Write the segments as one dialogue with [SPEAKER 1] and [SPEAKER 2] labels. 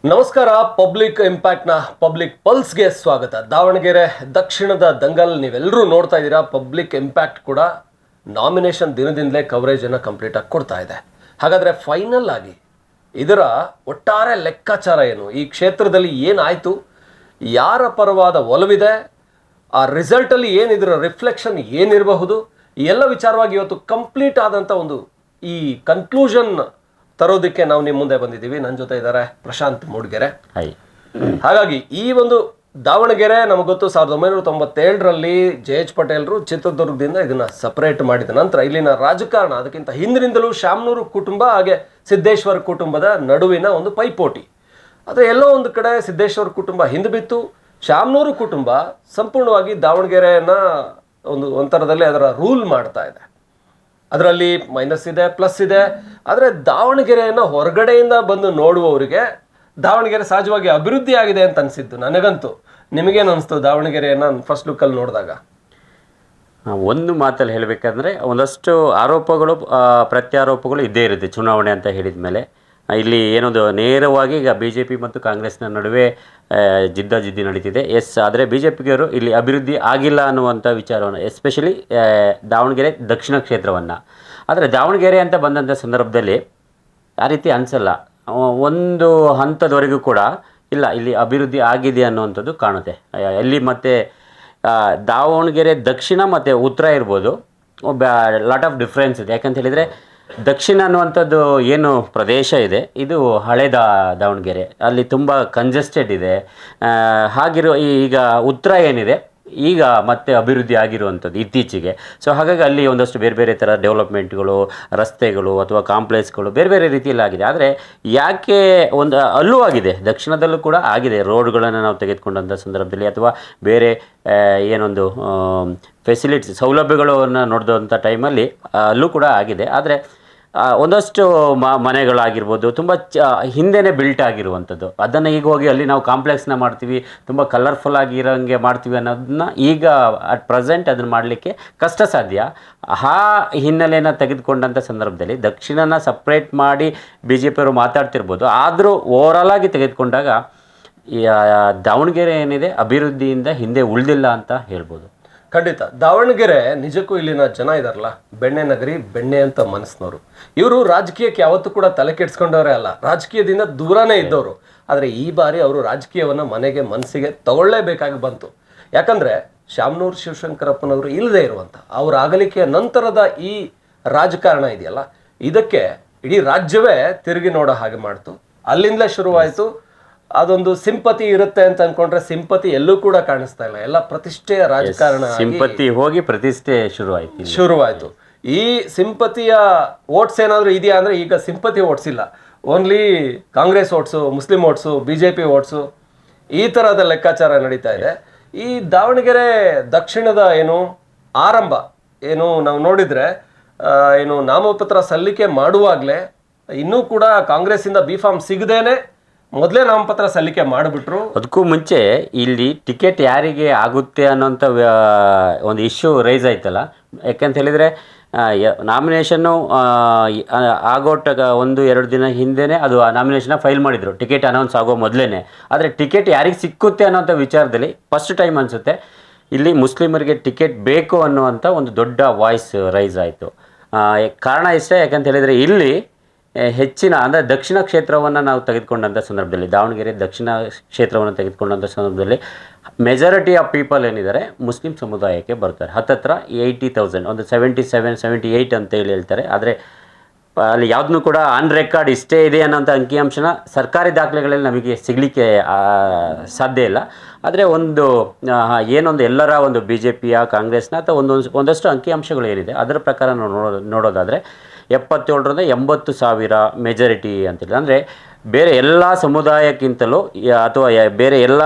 [SPEAKER 1] ನಮಸ್ಕಾರ. Public ಇಂಪ್ಯಾಕ್ಟ್ನ public ಪಲ್ಸ್ಗೆ ಸ್ವಾಗತ. ದಾವಣಗೆರೆ ದಕ್ಷಿಣದ ದಂಗಲ್ ನೀವೆಲ್ಲರೂ ನೋಡ್ತಾ ಇದ್ದೀರಾ. ಪಬ್ಲಿಕ್ ಇಂಪ್ಯಾಕ್ಟ್ ಕೂಡ ನಾಮಿನೇಷನ್ ದಿನದಿಂದಲೇ ಕವರೇಜನ್ನು ಕಂಪ್ಲೀಟ್ ಆಗಿ ಕೊಡ್ತಾ ಇದೆ. ಹಾಗಾದರೆ ಫೈನಲ್ ಆಗಿ ಇದರ ಒಟ್ಟಾರೆ ಲೆಕ್ಕಾಚಾರ ಏನು, ಈ ಕ್ಷೇತ್ರದಲ್ಲಿ ಏನಾಯಿತು, ಯಾರ ಪರವಾದ ಒಲವಿದೆ, ಆ ರಿಸಲ್ಟಲ್ಲಿ ಏನಿದರ ರಿಫ್ಲೆಕ್ಷನ್ ಏನಿರಬಹುದು, ಈ ಎಲ್ಲ ವಿಚಾರವಾಗಿ ಇವತ್ತು ಕಂಪ್ಲೀಟ್ ಆದಂಥ ಒಂದು ಈ ಕನ್ಕ್ಲೂಷನ್ ತರೋದಕ್ಕೆ ನಾವು ನಿಮ್ಮ ಮುಂದೆ ಬಂದಿದ್ದೀವಿ. ನನ್ನ ಜೊತೆ ಇದ್ದಾರೆ ಪ್ರಶಾಂತ್ ಮೂಡ್ಗೆರೆ. ಹಾಗಾಗಿ ಈ ಒಂದು ದಾವಣಗೆರೆ ನಮಗೆ ಗೊತ್ತು, 1997ರಲ್ಲಿ ಜೆ.ಎಚ್. ಪಟೇಲ್ರು ಚಿತ್ರದುರ್ಗದಿಂದ ಇದನ್ನ ಸಪರೇಟ್ ಮಾಡಿದ ನಂತರ ಇಲ್ಲಿನ ರಾಜಕಾರಣ ಅದಕ್ಕಿಂತ ಹಿಂದಿನಿಂದಲೂ ಶಾಮನೂರು ಕುಟುಂಬ ಹಾಗೆ ಸಿದ್ದೇಶ್ವರ ಕುಟುಂಬದ ನಡುವಿನ ಒಂದು ಪೈಪೋಟಿ. ಆದರೆ ಎಲ್ಲೋ ಒಂದು ಕಡೆ ಸಿದ್ದೇಶ್ವರ ಕುಟುಂಬ ಹಿಂದೆ ಬಿತ್ತು, ಶಾಮನೂರು ಕುಟುಂಬ ಸಂಪೂರ್ಣವಾಗಿ ದಾವಣಗೆರೆಯನ್ನ ಒಂಥರದಲ್ಲಿ ಅದರ ರೂಲ್ ಮಾಡ್ತಾ ಇದೆ. ಅದರಲ್ಲಿ ಮೈನಸ್ ಇದೆ, ಪ್ಲಸ್ ಇದೆ. ಆದರೆ ದಾವಣಗೆರೆಯನ್ನು ಹೊರಗಡೆಯಿಂದ ಬಂದು ನೋಡುವವರಿಗೆ ದಾವಣಗೆರೆ ಸಹಜವಾಗಿ ಅಭಿವೃದ್ಧಿ ಆಗಿದೆ ಅಂತ ಅನಿಸಿದ್ದು ನನಗಂತೂ. ನಿಮಗೇನು ಅನಿಸ್ತು ದಾವಣಗೆರೆಯನ್ನು ಫಸ್ಟ್ ಲುಕ್ಕಲ್ಲಿ ನೋಡಿದಾಗ?
[SPEAKER 2] ಒಂದು ಮಾತಲ್ಲಿ ಹೇಳಬೇಕಂದ್ರೆ ಒಂದಷ್ಟು ಆರೋಪಗಳು ಪ್ರತ್ಯಾರೋಪಗಳು ಇದ್ದೇ ಇರುತ್ತೆ ಚುನಾವಣೆ ಅಂತ ಹೇಳಿದ ಮೇಲೆ. ಇಲ್ಲಿ ಏನೊಂದು ನೇರವಾಗಿ ಈಗ ಬಿ ಜೆ ಪಿ ಮತ್ತು ಕಾಂಗ್ರೆಸ್ನ ನಡುವೆ ಜಿದ್ದಾಜಿದ್ದಿ ನಡೀತಿದೆ. ಆದರೆ ಬಿ ಜೆ ಪಿಗರು ಇಲ್ಲಿ ಅಭಿವೃದ್ಧಿ ಆಗಿಲ್ಲ ಅನ್ನುವಂಥ ವಿಚಾರವನ್ನು, ಎಸ್ಪೆಷಲಿ ದಾವಣಗೆರೆ ದಕ್ಷಿಣ ಕ್ಷೇತ್ರವನ್ನು. ಆದರೆ ದಾವಣಗೆರೆ ಅಂತ ಬಂದಂಥ ಸಂದರ್ಭದಲ್ಲಿ ಆ ರೀತಿ ಅನಿಸಲ್ಲ. ಒಂದು ಹಂತದವರೆಗೂ ಕೂಡ ಇಲ್ಲ, ಇಲ್ಲಿ ಅಭಿವೃದ್ಧಿ ಆಗಿದೆ ಅನ್ನುವಂಥದ್ದು ಕಾಣುತ್ತೆ. ಎಲ್ಲಿ ಮತ್ತು ದಾವಣಗೆರೆ ದಕ್ಷಿಣ ಮತ್ತು ಉತ್ತರ ಇರ್ಬೋದು, ಲಾಟ್ ಆಫ್ ಡಿಫ್ರೆನ್ಸ್ ಇದೆ. ಯಾಕಂತ ಹೇಳಿದರೆ ದಕ್ಷಿಣ ಅನ್ನುವಂಥದ್ದು ಏನು ಪ್ರದೇಶ ಇದೆ, ಇದು ಹಳೆ ದಾವಣಗೆರೆ, ಅಲ್ಲಿ ತುಂಬ ಕಂಜೆಸ್ಟೆಡ್ ಇದೆ. ಹಾಗಿರೋ ಈಗ ಉತ್ತರ ಏನಿದೆ ಈಗ ಮತ್ತೆ ಅಭಿವೃದ್ಧಿ ಆಗಿರುವಂಥದ್ದು ಇತ್ತೀಚೆಗೆ. ಸೊ ಹಾಗಾಗಿ ಅಲ್ಲಿ ಒಂದಷ್ಟು ಬೇರೆ ಬೇರೆ ಥರ ಡೆವಲಪ್ಮೆಂಟ್ಗಳು, ರಸ್ತೆಗಳು ಅಥವಾ ಕಾಂಪ್ಲೆಕ್ಸ್ಗಳು ಬೇರೆ ಬೇರೆ ರೀತಿಯಲ್ಲಿ ಆಗಿದೆ. ಆದರೆ ಯಾಕೆ ಅಲ್ಲೂ ಆಗಿದೆ, ದಕ್ಷಿಣದಲ್ಲೂ ಕೂಡ ಆಗಿದೆ. ರೋಡ್ಗಳನ್ನು ನಾವು ತೆಗೆದುಕೊಂಡಂಥ ಸಂದರ್ಭದಲ್ಲಿ ಅಥವಾ ಬೇರೆ ಏನೊಂದು ಫೆಸಿಲಿಟೀಸ್ ಸೌಲಭ್ಯಗಳನ್ನು ನೋಡಿದಂಥ ಟೈಮಲ್ಲಿ ಅಲ್ಲೂ ಕೂಡ ಆಗಿದೆ. ಆದರೆ ಒಂದಷ್ಟು ಮನೆಗಳಾಗಿರ್ಬೋದು ತುಂಬ ಹಿಂದೆನೇ ಬಿಲ್ಟ್ ಆಗಿರುವಂಥದ್ದು, ಅದನ್ನು ಈಗ ಹೋಗಿ ಅಲ್ಲಿ ನಾವು ಕಾಂಪ್ಲೆಕ್ಸ್ನ ಮಾಡ್ತೀವಿ, ತುಂಬ ಕಲರ್ಫುಲ್ ಆಗಿರೋಂಗೆ ಮಾಡ್ತೀವಿ ಅನ್ನೋದನ್ನ ಈಗ ಅಟ್ ಪ್ರೆಸೆಂಟ್ ಅದನ್ನು ಮಾಡಲಿಕ್ಕೆ ಕಷ್ಟ ಸಾಧ್ಯ. ಆ ಹಿನ್ನೆಲೆಯನ್ನು ತೆಗೆದುಕೊಂಡಂಥ ಸಂದರ್ಭದಲ್ಲಿ ದಕ್ಷಿಣನ ಸಪ್ರೇಟ್ ಮಾಡಿ ಬಿ ಜೆ ಪಿಯವರು ಮಾತಾಡ್ತಿರ್ಬೋದು. ಆದರೂ ಓವರಾಲ್ ಆಗಿ ತೆಗೆದುಕೊಂಡಾಗ ದಾವಣಗೆರೆ ಏನಿದೆ ಅಭಿವೃದ್ಧಿಯಿಂದ ಹಿಂದೆ ಉಳಿದಿಲ್ಲ ಅಂತ ಹೇಳ್ಬೋದು.
[SPEAKER 1] ಖಂಡಿತ. ದಾವಣಗೆರೆ ನಿಜಕ್ಕೂ ಇಲ್ಲಿನ ಜನ ಇದಾರಲ್ಲ, ಬೆಣ್ಣೆ ನಗರಿ, ಬೆಣ್ಣೆ ಅಂತ ಮನಸ್ಸಿನವರು. ಇವರು ರಾಜಕೀಯಕ್ಕೆ ಯಾವತ್ತೂ ಕೂಡ ತಲೆ ಕೆಡಿಸ್ಕೊಂಡವರೇ ಅಲ್ಲ, ರಾಜಕೀಯದಿಂದ ದೂರನೇ ಇದ್ದವರು. ಆದರೆ ಈ ಬಾರಿ ಅವರು ರಾಜಕೀಯವನ್ನು ಮನಸ್ಸಿಗೆ ತಗೊಳ್ಳೇಬೇಕಾಗಿ ಬಂತು. ಯಾಕಂದರೆ ಶಾಮನೂರು ಶಿವಶಂಕರಪ್ಪನವರು ಇಲ್ಲದೆ ಇರುವಂಥ ಅವರ ಅಗಲಿಕೆಯ ನಂತರದ ಈ ರಾಜಕಾರಣ ಇದೆಯಲ್ಲ, ಇದಕ್ಕೆ ಇಡೀ ರಾಜ್ಯವೇ ತಿರುಗಿ ನೋಡೋ ಹಾಗೆ ಮಾಡ್ತು. ಅಲ್ಲಿಂದಲೇ ಶುರುವಾಯಿತು. ಅದೊಂದು ಸಿಂಪತಿ ಇರುತ್ತೆ ಅಂತ ಅನ್ಕೊಂಡ್ರೆ ಸಿಂಪತಿ ಎಲ್ಲೂ ಕೂಡ ಕಾಣಿಸ್ತಾ ಇಲ್ಲ. ಎಲ್ಲ ಪ್ರತಿಷ್ಠೆಯ ರಾಜಕಾರಣ,
[SPEAKER 2] ಸಿಂಪತಿ ಹೋಗಿ ಪ್ರತಿಷ್ಠೆ
[SPEAKER 1] ಶುರುವಾಯಿತು. ಈ ಸಿಂಪತಿಯ ಓಟ್ಸ್ ಏನಾದರೂ ಇದೆಯಾ ಅಂದರೆ ಈಗ ಸಿಂಪತಿ ಓಟ್ಸ್ ಇಲ್ಲ, only Congress oats, Muslim oats, BJP oats, ಈ ಥರದ ಲೆಕ್ಕಾಚಾರ ನಡೀತಾ ಇದೆ. ಈ ದಾವಣಗೆರೆ ದಕ್ಷಿಣದ ಆರಂಭ ನಾವು ನೋಡಿದರೆ ನಾಮಪತ್ರ ಸಲ್ಲಿಕೆ ಮಾಡುವಾಗಲೇ ಇನ್ನೂ ಕೂಡ ಕಾಂಗ್ರೆಸ್ಸಿಂದ B.Pharm ಸಿಗದೇನೆ ಮೊದಲೇ ನಾಮಪತ್ರ ಸಲ್ಲಿಕೆ ಮಾಡಿಬಿಟ್ರು.
[SPEAKER 2] ಅದಕ್ಕೂ ಮುಂಚೆ ಇಲ್ಲಿ ಟಿಕೆಟ್ ಯಾರಿಗೆ ಆಗುತ್ತೆ ಅನ್ನೋಂಥ ಒಂದು ಇಶ್ಯೂ ರೈಸ್ ಆಯ್ತಲ್ಲ. ಯಾಕಂತ ಹೇಳಿದರೆ ನಾಮಿನೇಷನ್ನು ಆಗೋಟಾಗ 1-2 ದಿನ ಹಿಂದೆಯೇ ಅದು ನಾಮಿನೇಷನ್ನ ಫೈಲ್ ಮಾಡಿದರು, ಟಿಕೆಟ್ ಅನೌನ್ಸ್ ಆಗೋ ಮೊದಲೇ. ಆದರೆ ಟಿಕೆಟ್ ಯಾರಿಗೆ ಸಿಕ್ಕುತ್ತೆ ಅನ್ನೋಂಥ ವಿಚಾರದಲ್ಲಿ ಫಸ್ಟ್ ಟೈಮ್ ಅನಿಸುತ್ತೆ ಇಲ್ಲಿ ಮುಸ್ಲಿಮರಿಗೆ ಟಿಕೆಟ್ ಬೇಕು ಅನ್ನುವಂಥ ಒಂದು ದೊಡ್ಡ ವಾಯ್ಸ್ ರೈಸ್ ಆಯಿತು. ಕಾರಣ ಇಷ್ಟೇ, ಯಾಕಂತ ಹೇಳಿದರೆ ಇಲ್ಲಿ ಹೆಚ್ಚಿನ ಅಂದರೆ ದಕ್ಷಿಣ ಕ್ಷೇತ್ರವನ್ನು ನಾವು ತೆಗೆದುಕೊಂಡಂಥ ಸಂದರ್ಭದಲ್ಲಿ, ದಾವಣಗೆರೆ ದಕ್ಷಿಣ ಕ್ಷೇತ್ರವನ್ನು ತೆಗೆದುಕೊಂಡಂಥ ಸಂದರ್ಭದಲ್ಲಿ ಮೆಜಾರಿಟಿ ಆಫ್ ಪೀಪಲ್ ಏನಿದ್ದಾರೆ ಮುಸ್ಲಿಂ ಸಮುದಾಯಕ್ಕೆ ಬರ್ತಾರೆ. ಹತ್ತತ್ರ 80,000, ಒಂದು 77-78 ಅಂತೇಳಿ ಹೇಳ್ತಾರೆ. ಆದರೆ ಅಲ್ಲಿ ಯಾವುದನ್ನು ಕೂಡ ಆನ್ ರೆಕಾರ್ಡ್ ಇಷ್ಟೇ ಇದೆ ಅನ್ನೋಂಥ ಅಂಕಿಅಂಶನ ಸರ್ಕಾರಿ ದಾಖಲೆಗಳಲ್ಲಿ ನಮಗೆ ಸಿಗಲಿಕ್ಕೆ ಸಾಧ್ಯ ಇಲ್ಲ. ಆದರೆ ಏನೊಂದು ಎಲ್ಲರ ಒಂದು BJPಯ, ಕಾಂಗ್ರೆಸ್ನ ಅಥವಾ ಒಂದಷ್ಟು ಅಂಕಿಅಂಶಗಳು ಏನಿದೆ ಅದರ ಪ್ರಕಾರ ನಾವು ನೋಡೋದಾದರೆ 77,000 ರಿಂದ 80,000 ಮೆಜಾರಿಟಿ ಅಂತೇಳಿ. ಅಂದರೆ ಬೇರೆ ಎಲ್ಲ ಸಮುದಾಯಕ್ಕಿಂತಲೂ ಅಥವಾ ಬೇರೆ ಎಲ್ಲ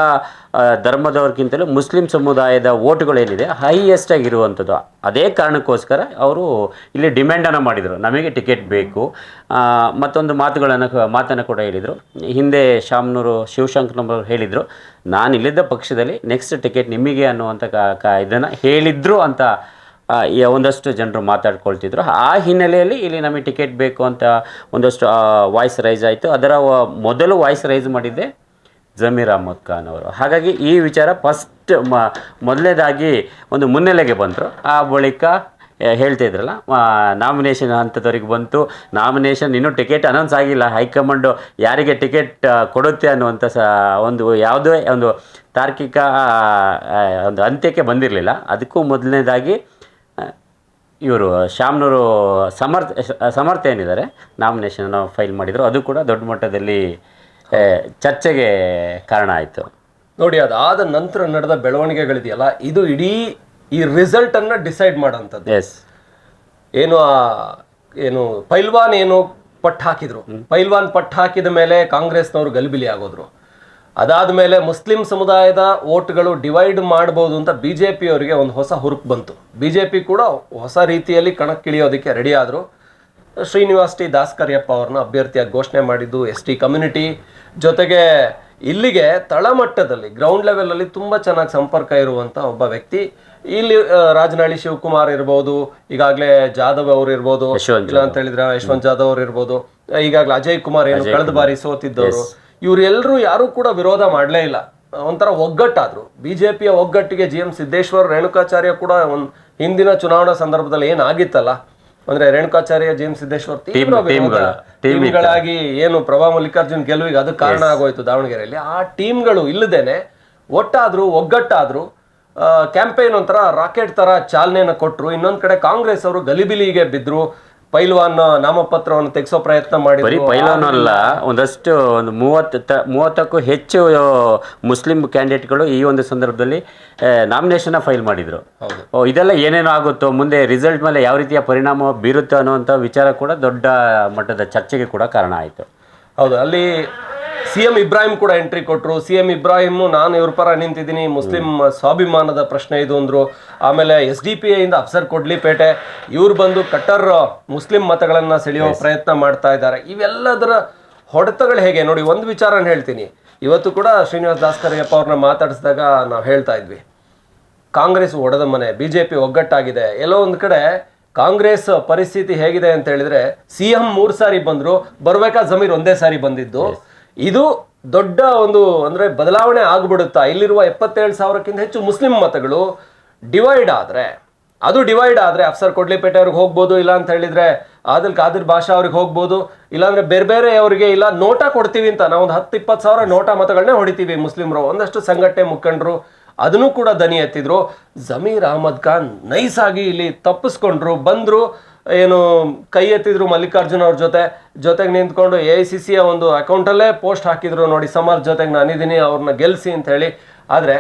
[SPEAKER 2] ಧರ್ಮದವ್ರಿಗಿಂತಲೂ ಮುಸ್ಲಿಂ ಸಮುದಾಯದ ಓಟುಗಳೇನಿದೆ ಹೈಯೆಸ್ಟ್ ಆಗಿರುವಂಥದ್ದು. ಅದೇ ಕಾರಣಕ್ಕೋಸ್ಕರ ಅವರು ಇಲ್ಲಿ ಡಿಮ್ಯಾಂಡನ್ನು ಮಾಡಿದರು, ನಮಗೆ ಟಿಕೆಟ್ ಬೇಕು. ಮತ್ತೊಂದು ಮಾತನ್ನು ಕೂಡ ಹೇಳಿದರು. ಹಿಂದೆ ಶಾಮನೂರು ಶಿವಶಂಕರಪ್ಪನವರು ಹೇಳಿದರು, ನಾನು ಇಲ್ಲಿದ್ದ ಪಕ್ಷದಲ್ಲಿ ನೆಕ್ಸ್ಟ್ ಟಿಕೆಟ್ ನಿಮಗೆ ಅನ್ನುವಂಥ ಇದನ್ನು ಹೇಳಿದರು ಅಂತ ಒಂದಷ್ಟು ಜನರು ಮಾತಾಡ್ಕೊಳ್ತಿದ್ರು. ಆ ಹಿನ್ನೆಲೆಯಲ್ಲಿ ಇಲ್ಲಿ ನಮಗೆ ಟಿಕೆಟ್ ಬೇಕು ಅಂತ ಒಂದಷ್ಟು ವಾಯ್ಸ್ ರೈಸ್ ಆಯಿತು. ಅದರ ಮೊದಲು ವಾಯ್ಸ್ ರೈಸ್ ಮಾಡಿದ್ದೆ ಜಮೀರ್ ಅಹ್ಮದ್ ಖಾನ್ ಅವರು. ಹಾಗಾಗಿ ಈ ವಿಚಾರ ಫಸ್ಟ್ ಮೊದಲನೇದಾಗಿ ಒಂದು ಮುನ್ನೆಲೆಗೆ ಬಂದರು. ಆ ಬಳಿಕ ಹೇಳ್ತಾ ಇದ್ರಲ್ಲ, ನಾಮಿನೇಷನ್ ಹಂತದವರೆಗೆ ಬಂತು. ನಾಮಿನೇಷನ್ ಇನ್ನೂ ಟಿಕೆಟ್ ಅನೌನ್ಸ್ ಆಗಿಲ್ಲ. ಹೈಕಮಾಂಡು ಯಾರಿಗೆ ಟಿಕೆಟ್ ಕೊಡುತ್ತೆ ಅನ್ನುವಂಥ ಒಂದು ಯಾವುದೇ ಒಂದು ತಾರ್ಕಿಕ ಒಂದು ಅಂತ್ಯಕ್ಕೆ ಬಂದಿರಲಿಲ್ಲ. ಅದಕ್ಕೂ ಮೊದಲನೇದಾಗಿ ಇವರು ಶಾಮ್ನೂರು ಸಮರ್ಥ ಏನಿದ್ದಾರೆ ನಾಮಿನೇಷನ್ ಫೈಲ್ ಮಾಡಿದರು. ಅದು ಕೂಡ ದೊಡ್ಡ ಮಟ್ಟದಲ್ಲಿ ಚರ್ಚೆಗೆ ಕಾರಣ ಆಯಿತು.
[SPEAKER 1] ನೋಡಿ, ಅದಾದ ನಂತರ ನಡೆದ ಬೆಳವಣಿಗೆಗಳಿದೆಯಲ್ಲ, ಇದು ಇಡೀ ಈ ರಿಸಲ್ಟ್ ಅನ್ನ ಡಿಸೈಡ್ ಮಾಡೋಂಥದ್ದು. ಏನು ಪೈಲ್ವಾನ್ ಪಟ್ಟು ಹಾಕಿದ್ರು. ಪೈಲ್ವಾನ್ ಪಟ್ಟು ಹಾಕಿದ ಮೇಲೆ ಕಾಂಗ್ರೆಸ್ನವರು ಗಲಿಬಿಲಿ ಆಗೋದ್ರು. ಅದಾದ ಮೇಲೆ ಮುಸ್ಲಿಂ ಸಮುದಾಯದ ಓಟ್ಗಳು ಡಿವೈಡ್ ಮಾಡ್ಬೋದು ಅಂತ ಬಿಜೆಪಿ ಅವರಿಗೆ ಒಂದು ಹೊಸ ಹುರುಪು ಬಂತು. ಬಿಜೆಪಿ ಕೂಡ ಹೊಸ ರೀತಿಯಲ್ಲಿ ಕಣಕ್ಕಿಳಿಯೋದಕ್ಕೆ ರೆಡಿ ಆದರು. ಶ್ರೀನಿವಾಸ್ ಟಿ ದಾಸ್ಕರಿಯಪ್ಪ ಅವ್ರನ್ನ ಅಭ್ಯರ್ಥಿಯಾಗಿ ಘೋಷಣೆ ಮಾಡಿದ್ದು ಎಸ್ ಟಿ ಕಮ್ಯುನಿಟಿ ಜೊತೆಗೆ ಇಲ್ಲಿಗೆ ತಳಮಟ್ಟದಲ್ಲಿ ಗ್ರೌಂಡ್ ಲೆವೆಲಲ್ಲಿ ತುಂಬ ಚೆನ್ನಾಗಿ ಸಂಪರ್ಕ ಇರುವಂಥ ಒಬ್ಬ ವ್ಯಕ್ತಿ. ಇಲ್ಲಿ ರಾಜನಹಳ್ಳಿ ಶಿವಕುಮಾರ್ ಇರ್ಬೋದು, ಈಗಾಗಲೇ ಜಾಧವ್ ಅವರು ಇರ್ಬೋದು, ಇಲ್ಲ ಅಂತ ಹೇಳಿದ್ರೆ ಯಶವಂತ್ ಜಾಧವ್ ಅವರು ಇರ್ಬೋದು, ಈಗಾಗಲೇ ಅಜಯ್ ಕುಮಾರ್ ಏನು ಕಳೆದ ಬಾರಿ ಸೋತಿದ್ದವರು, ಇವರೆಲ್ಲರೂ ಯಾರೂ ಕೂಡ ವಿರೋಧ ಮಾಡಲೇ ಇಲ್ಲ. ಒಂಥರ ಒಗ್ಗಟ್ಟಾದ್ರು. ಬಿಜೆಪಿಯ ಒಗ್ಗಟ್ಟಿಗೆ ಜಿ ಎಂ ಸಿದ್ದೇಶ್ವರ್, ರೇಣುಕಾಚಾರ್ಯ ಕೂಡ ಒಂದು ಹಿಂದಿನ ಚುನಾವಣಾ ಸಂದರ್ಭದಲ್ಲಿ ಏನಾಗಿತ್ತಲ್ಲ, ಅಂದ್ರೆ ರೇಣುಕಾಚಾರ್ಯ, ಜಿ ಎಂ ಸಿದ್ದೇಶ್ವರ್ ಟೀಮ್ಗಳಾಗಿ ಏನು ಪ್ರಭಾ ಮಲ್ಲಿಕಾರ್ಜುನ್ ಗೆಲುವಿಗೆ ಅದು ಕಾರಣ ಆಗೋಯ್ತು ದಾವಣಗೆರೆಯಲ್ಲಿ. ಆ ಟೀಮ್ಗಳು ಇಲ್ಲದೇನೆ ಒಟ್ಟಾದ್ರು, ಒಗ್ಗಟ್ಟಾದ್ರು, ಕ್ಯಾಂಪೇನ್ ಒಂಥರ ರಾಕೆಟ್ ತರ ಚಾಲನೆಯನ್ನು ಕೊಟ್ಟರು. ಇನ್ನೊಂದ್ ಕಡೆ ಕಾಂಗ್ರೆಸ್ ಅವರು ಗಲಿಬಿಲಿಗೆ ಬಿದ್ರು. ಪೈಲ್ವಾನ್ ನಾಮಪತ್ರವನ್ನು ತೆಗೆಸೋ ಪ್ರಯತ್ನ ಮಾಡಿದ್ರು.
[SPEAKER 2] ಪೈಲ್ವಾನ್ ಅಲ್ಲ, ಒಂದಷ್ಟು ಒಂದು 30ಕ್ಕೂ ಹೆಚ್ಚು ಮುಸ್ಲಿಂ ಕ್ಯಾಂಡಿಡೇಟ್ಗಳು ಈ ಒಂದು ಸಂದರ್ಭದಲ್ಲಿ ನಾಮಿನೇಷನ್ ಫೈಲ್ ಮಾಡಿದ್ರು. ಇದೆಲ್ಲ ಏನೇನು ಆಗುತ್ತೋ, ಮುಂದೆ ರಿಸಲ್ಟ್ ಮೇಲೆ ಯಾವ ರೀತಿಯ ಪರಿಣಾಮ ಬೀರುತ್ತೋ ಅನ್ನುವಂಥ ವಿಚಾರ ಕೂಡ ದೊಡ್ಡ ಮಟ್ಟದ ಚರ್ಚೆಗೆ ಕೂಡ ಕಾರಣ ಆಯಿತು.
[SPEAKER 1] ಹೌದು, ಅಲ್ಲಿ CM ಇಬ್ರಾಹಿಂ ಕೂಡ ಎಂಟ್ರಿ ಕೊಟ್ಟರು. CM ಇಬ್ರಾಹಿಂ, ನಾನು ಇವ್ರ ಪರ ನಿಂತಿದ್ದೀನಿ, ಮುಸ್ಲಿಂ ಸ್ವಾಭಿಮಾನದ ಪ್ರಶ್ನೆ ಇದು ಅಂದರು. ಆಮೇಲೆ SDPI ಇಂದ ಅಫ್ಸರ್ ಕೊಡ್ಲಿಪೇಟೆ ಇವ್ರು ಬಂದು ಕಟ್ಟರ್ ಮುಸ್ಲಿಂ ಮತಗಳನ್ನು ಸೆಳೆಯುವ ಪ್ರಯತ್ನ ಮಾಡ್ತಾ ಇದ್ದಾರೆ. ಇವೆಲ್ಲದರ ಹೊಡೆತಗಳು ಹೇಗೆ ನೋಡಿ, ಒಂದು ವಿಚಾರನ ಹೇಳ್ತೀನಿ. ಇವತ್ತು ಕೂಡ ಶ್ರೀನಿವಾಸ್ ದಾಸ್ಕರಿಯಪ್ಪ ಅವ್ರನ್ನ ಮಾತಾಡಿಸಿದಾಗ ನಾವು ಹೇಳ್ತಾ ಇದ್ವಿ, ಕಾಂಗ್ರೆಸ್ ಒಡೆದ ಮನೆ, BJP ಒಗ್ಗಟ್ಟಾಗಿದೆ. ಎಲ್ಲೋ ಒಂದು ಕಡೆ ಕಾಂಗ್ರೆಸ್ ಪರಿಸ್ಥಿತಿ ಹೇಗಿದೆ ಅಂತ ಹೇಳಿದ್ರೆ, CM 3 ಸಾರಿ ಬಂದ್ರು, ಬರ್ಬೇಕಾ ಜಮೀರ್ ಒಂದೇ ಸಾರಿ ಬಂದಿದ್ದು. ಇದು ದೊಡ್ಡ ಒಂದು ಅಂದ್ರೆ ಬದಲಾವಣೆ ಆಗ್ಬಿಡುತ್ತಾ? ಇಲ್ಲಿರುವ 77,000ಕ್ಕಿಂತ ಹೆಚ್ಚು ಮುಸ್ಲಿಂ ಮತಗಳು ಡಿವೈಡ್ ಆದ್ರೆ ಅಫ್ಸರ್ ಕೊಡ್ಲಿಪೇಟೆ ಅವ್ರಿಗೆ ಹೋಗ್ಬೋದು, ಇಲ್ಲ ಅಂತ ಹೇಳಿದ್ರೆ ಆದಿಲ್ ಕಾದಿರ್ ಭಾಷಾ ಅವ್ರಿಗೆ ಹೋಗ್ಬೋದು, ಇಲ್ಲಾಂದ್ರೆ ಬೇರೆ ಅವರಿಗೆ ಇಲ್ಲ ನೋಟಾ ಕೊಡ್ತೀವಿ ಅಂತ ನಾವು ಒಂದು 10-20 ಸಾವಿರ ನೋಟಾ ಮತಗಳನ್ನೇ ಹೊಡಿತೀವಿ ಮುಸ್ಲಿಮರು. ಒಂದಷ್ಟು ಸಂಘಟನೆ ಮುಖಂಡರು ಅದನ್ನು ಕೂಡ ದನಿ ಎತ್ತಿದ್ರು. ಜಮೀರ್ ಅಹ್ಮದ್ ಖಾನ್ ನೈಸ್ ಆಗಿ ಇಲ್ಲಿ ತಪ್ಪಿಸ್ಕೊಂಡ್ರು, ಬಂದ್ರು, ಏನು ಕೈ ಎತ್ತಿದ್ರು ಮಲ್ಲಿಕಾರ್ಜುನ್ ಅವ್ರ ಜೊತೆಗೆ ನಿಂತ್ಕೊಂಡು AICCಯ ಒಂದು ಅಕೌಂಟಲ್ಲೇ ಪೋಸ್ಟ್ ಹಾಕಿದ್ರು, ನೋಡಿ ಸಮರ್ ಜೊತೆಗೆ ನಾನಿದ್ದೀನಿ, ಅವ್ರನ್ನ ಗೆಲ್ಸಿ ಅಂತ ಹೇಳಿ. ಆದರೆ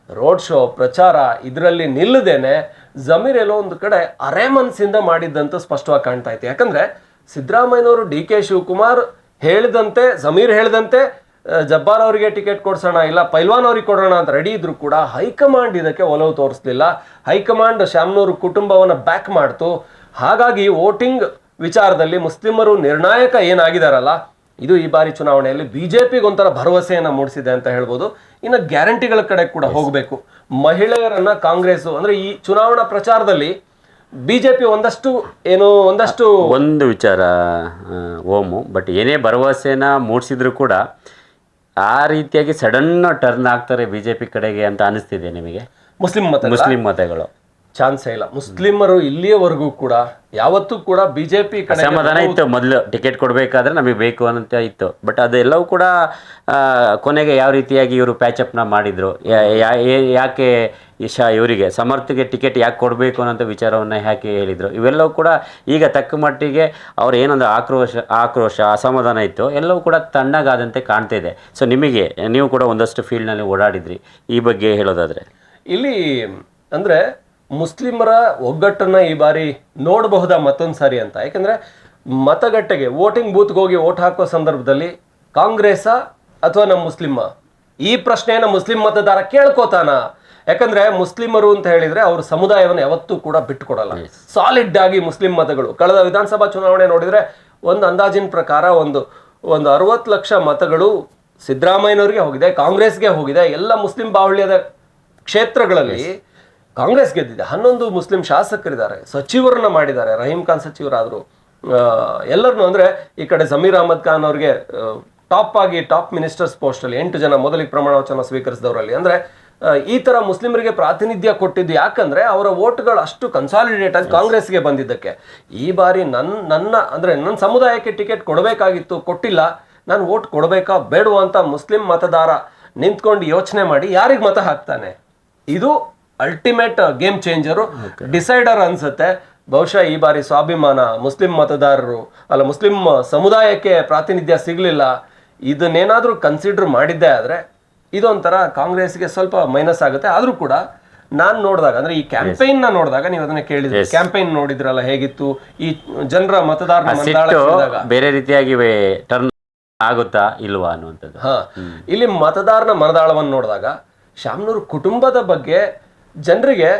[SPEAKER 1] ರೋಡ್ ಶೋ, ಪ್ರಚಾರ ಇದರಲ್ಲಿ ನಿಲ್ಲದೇನೆ ಜಮೀರ್ ಎಲ್ಲೋ ಒಂದು ಕಡೆ ಅರೆ ಮನಸ್ಸಿಂದ ಮಾಡಿದ್ದಂತೂ ಸ್ಪಷ್ಟವಾಗಿ ಕಾಣ್ತಾ ಇತ್ತು. ಯಾಕಂದ್ರೆ ಸಿದ್ದರಾಮಯ್ಯನವರು DK ಶಿವಕುಮಾರ್ ಹೇಳಿದಂತೆ, ಜಮೀರ್ ಹೇಳಿದಂತೆ ಜಬ್ಬಾರ್ ಅವರಿಗೆ ಟಿಕೆಟ್ ಕೊಡ್ಸೋಣ, ಇಲ್ಲ ಪೈಲ್ವಾನ್ ಅವ್ರಿಗೆ ಕೊಡೋಣ ಅಂತ ರೆಡಿ ಇದ್ರು ಕೂಡ ಹೈಕಮಾಂಡ್ ಇದಕ್ಕೆ ಒಲವು ತೋರಿಸ್ಲಿಲ್ಲ. ಹೈಕಮಾಂಡ್ ಶಾಮ್ನೂರು ಕುಟುಂಬವನ್ನು ಬ್ಯಾಕ್ ಮಾಡ್ತು. ಹಾಗಾಗಿ ವೋಟಿಂಗ್ ವಿಚಾರದಲ್ಲಿ ಮುಸ್ಲಿಮರು ನಿರ್ಣಾಯಕ ಏನಾಗಿದಾರಲ್ಲ, ಇದು ಈ ಬಾರಿ ಚುನಾವಣೆಯಲ್ಲಿ ಬಿಜೆಪಿಗೆ ಒಂಥರ ಭರವಸೆಯನ್ನು ಮೂಡಿಸಿದೆ ಅಂತ ಹೇಳ್ಬೋದು. ಇನ್ನು ಗ್ಯಾರಂಟಿಗಳ ಕಡೆ ಕೂಡ ಹೋಗಬೇಕು. ಮಹಿಳೆಯರನ್ನ ಕಾಂಗ್ರೆಸ್ ಅಂದ್ರೆ ಈ ಚುನಾವಣಾ ಪ್ರಚಾರದಲ್ಲಿ ಬಿಜೆಪಿ ಒಂದಷ್ಟು
[SPEAKER 2] ಒಂದು ವಿಚಾರ ಓಮು, ಬಟ್ ಏನೇ ಭರವಸೆನ ಮೂಡಿಸಿದ್ರು ಕೂಡ ಆ ರೀತಿಯಾಗಿ ಸಡನ್ ಟರ್ನ್ ಆಗ್ತಾರೆ ಬಿಜೆಪಿ ಕಡೆಗೆ ಅಂತ ಅನಿಸ್ತಿದೆ ನಿಮಗೆ? ಮುಸ್ಲಿಂ ಮತಗಳು
[SPEAKER 1] ಚಾನ್ಸೇ ಇಲ್ಲ. ಮುಸ್ಲಿಮರು ಇಲ್ಲಿಯವರೆಗೂ ಕೂಡ ಯಾವತ್ತೂ ಕೂಡ ಬಿಜೆಪಿ
[SPEAKER 2] ಸಮಾಧಾನ ಇತ್ತು. ಮೊದಲು ಟಿಕೆಟ್ ಕೊಡಬೇಕಾದ್ರೆ ನಮಗೆ ಬೇಕು ಅಂತ ಇತ್ತು. ಬಟ್ ಅದೆಲ್ಲವೂ ಕೂಡ ಕೊನೆಗೆ ಯಾವ ರೀತಿಯಾಗಿ ಇವರು ಪ್ಯಾಚಪ್ನ ಮಾಡಿದ್ರು, ಯಾಕೆ ಇವರಿಗೆ ಸಮರ್ಥಿಗೆ ಟಿಕೆಟ್ ಯಾಕೆ ಕೊಡಬೇಕು ಅನ್ನೋಂಥ ವಿಚಾರವನ್ನು ಯಾಕೆ ಹೇಳಿದರು, ಇವೆಲ್ಲವೂ ಕೂಡ ಈಗ ತಕ್ಕ ಮಟ್ಟಿಗೆ ಅವ್ರು ಏನೊಂದು ಆಕ್ರೋಶ ಅಸಮಾಧಾನ ಇತ್ತು, ಎಲ್ಲವೂ ಕೂಡ ತಣ್ಣಗಾದಂತೆ ಕಾಣ್ತಾ ಇದೆ. ಸೊ ನಿಮಗೆ, ನೀವು ಕೂಡ ಒಂದಷ್ಟು ಫೀಲ್ಡ್ನಲ್ಲಿ ಓಡಾಡಿದ್ರಿ, ಈ ಬಗ್ಗೆ ಹೇಳೋದಾದರೆ
[SPEAKER 1] ಇಲ್ಲಿ ಅಂದರೆ ಮುಸ್ಲಿಮರ ಒಗ್ಗಟ್ಟನ್ನು ಈ ಬಾರಿ ನೋಡಬಹುದಾ ಮತ್ತೊಂದು ಸಾರಿ ಅಂತ? ಯಾಕಂದರೆ ಮತಗಟ್ಟೆಗೆ ವೋಟಿಂಗ್ ಬೂತ್ಗೆ ಹೋಗಿ ವೋಟ್ ಹಾಕೋ ಸಂದರ್ಭದಲ್ಲಿ ಕಾಂಗ್ರೆಸ್ಸ ಅಥವಾ ನಮ್ಮ ಮುಸ್ಲಿಮ, ಈ ಪ್ರಶ್ನೆಯನ್ನು ಮುಸ್ಲಿಂ ಮತದಾರ ಕೇಳ್ಕೋತಾನ? ಯಾಕಂದ್ರೆ ಮುಸ್ಲಿಮರು ಅಂತ ಹೇಳಿದ್ರೆ ಅವ್ರ ಸಮುದಾಯವನ್ನು ಯಾವತ್ತೂ ಕೂಡ ಬಿಟ್ಟುಕೊಡಲ್ಲ. ಸಾಲಿಡ್ ಆಗಿ ಮುಸ್ಲಿಂ ಮತಗಳು ಕಳೆದ ವಿಧಾನಸಭಾ ಚುನಾವಣೆ ನೋಡಿದ್ರೆ ಒಂದು ಅಂದಾಜಿನ ಪ್ರಕಾರ ಒಂದು 60 ಲಕ್ಷ ಮತಗಳು ಸಿದ್ದರಾಮಯ್ಯನವ್ರಿಗೆ ಹೋಗಿದೆ, ಕಾಂಗ್ರೆಸ್ಗೆ ಹೋಗಿದೆ. ಎಲ್ಲ ಮುಸ್ಲಿಂ ಬಾಹುಳ್ಯದ ಕ್ಷೇತ್ರಗಳಲ್ಲಿ ಕಾಂಗ್ರೆಸ್ ಗೆದ್ದಿದೆ. 11 ಮುಸ್ಲಿಂ ಶಾಸಕರಿದ್ದಾರೆ, ಸಚಿವರನ್ನ ಮಾಡಿದ್ದಾರೆ, ರಹೀಂ ಖಾನ್ ಸಚಿವರಾದ್ರು, ಎಲ್ಲರನ್ನು ಅಂದ್ರೆ ಈ ಕಡೆ ಜಮೀರ್ ಅಹಮದ್ ಖಾನ್ ಅವ್ರಿಗೆ ಟಾಪ್ ಮಿನಿಸ್ಟರ್ಸ್ ಪೋಸ್ಟ್ ಅಲ್ಲಿ 8 ಜನ ಮೊದಲಿಗೆ ಪ್ರಮಾಣ ವಚನ ಸ್ವೀಕರಿಸಿದವರಲ್ಲಿ. ಅಂದ್ರೆ ಈ ತರ ಮುಸ್ಲಿಮರಿಗೆ ಪ್ರಾತಿನಿಧ್ಯ ಕೊಟ್ಟಿದ್ದು ಯಾಕಂದ್ರೆ ಅವರ ವೋಟ್ಗಳು ಅಷ್ಟು ಕನ್ಸಾಲಿಡೇಟ್ ಆಗಿ ಕಾಂಗ್ರೆಸ್ಗೆ ಬಂದಿದ್ದಕ್ಕೆ. ಈ ಬಾರಿ ನನ್ನ ಸಮುದಾಯಕ್ಕೆ ಟಿಕೆಟ್ ಕೊಡಬೇಕಾಗಿತ್ತು, ಕೊಟ್ಟಿಲ್ಲ, ನಾನು ವೋಟ್ ಕೊಡಬೇಕಾ ಬೇಡವಾ ಅಂತ ಮುಸ್ಲಿಂ ಮತದಾರ ನಿಂತ್ಕೊಂಡು ಯೋಚನೆ ಮಾಡಿ ಯಾರಿಗೆ ಮತ ಹಾಕ್ತಾನೆ. ಇದು ಅಲ್ಟಿಮೇಟ್ ಗೇಮ್ ಚೇಂಜರು, ಡಿಸೈಡರ್ ಅನ್ಸುತ್ತೆ. ಬಹುಶಃ ಈ ಬಾರಿ ಸ್ವಾಭಿಮಾನ, ಮುಸ್ಲಿಂ ಮತದಾರರು ಮುಸ್ಲಿಂ ಸಮುದಾಯಕ್ಕೆ ಪ್ರಾತಿನಿಧ್ಯ ಸಿಗ್ಲಿಲ್ಲ, ಇದನ್ನೇನಾದ್ರೂ ಕನ್ಸಿಡರ್ ಮಾಡಿದ್ದೇ ಆದ್ರೆ ಇದೊಂಥರ ಕಾಂಗ್ರೆಸ್ಗೆ ಸ್ವಲ್ಪ ಮೈನಸ್ ಆಗುತ್ತೆ. ಆದ್ರೂ ಕೂಡ ನಾನ್ ನೋಡಿದಾಗ ಅಂದ್ರೆ ಈ ಕ್ಯಾಂಪೈನ್ ನ ನೋಡಿದಾಗ, ನೀವು ಅದನ್ನ ಕೇಳಿದ್ರೆ ಕ್ಯಾಂಪೈನ್ ನೋಡಿದ್ರಲ್ಲ ಹೇಗಿತ್ತು, ಈ ಜನರ ಮತದಾರನ
[SPEAKER 2] ಬೇರೆ ರೀತಿಯಾಗಿ ಟರ್ನ್ ಆಗುತ್ತಾ ಇಲ್ವಾ ಅನ್ನುವಂಥದ್ದು.
[SPEAKER 1] ಇಲ್ಲಿ ಮತದಾರನ ಮನದಾಳವನ್ನು ನೋಡಿದಾಗ ಶಾಮನೂರ್ ಕುಟುಂಬದ ಬಗ್ಗೆ ಜನರಿಗೆ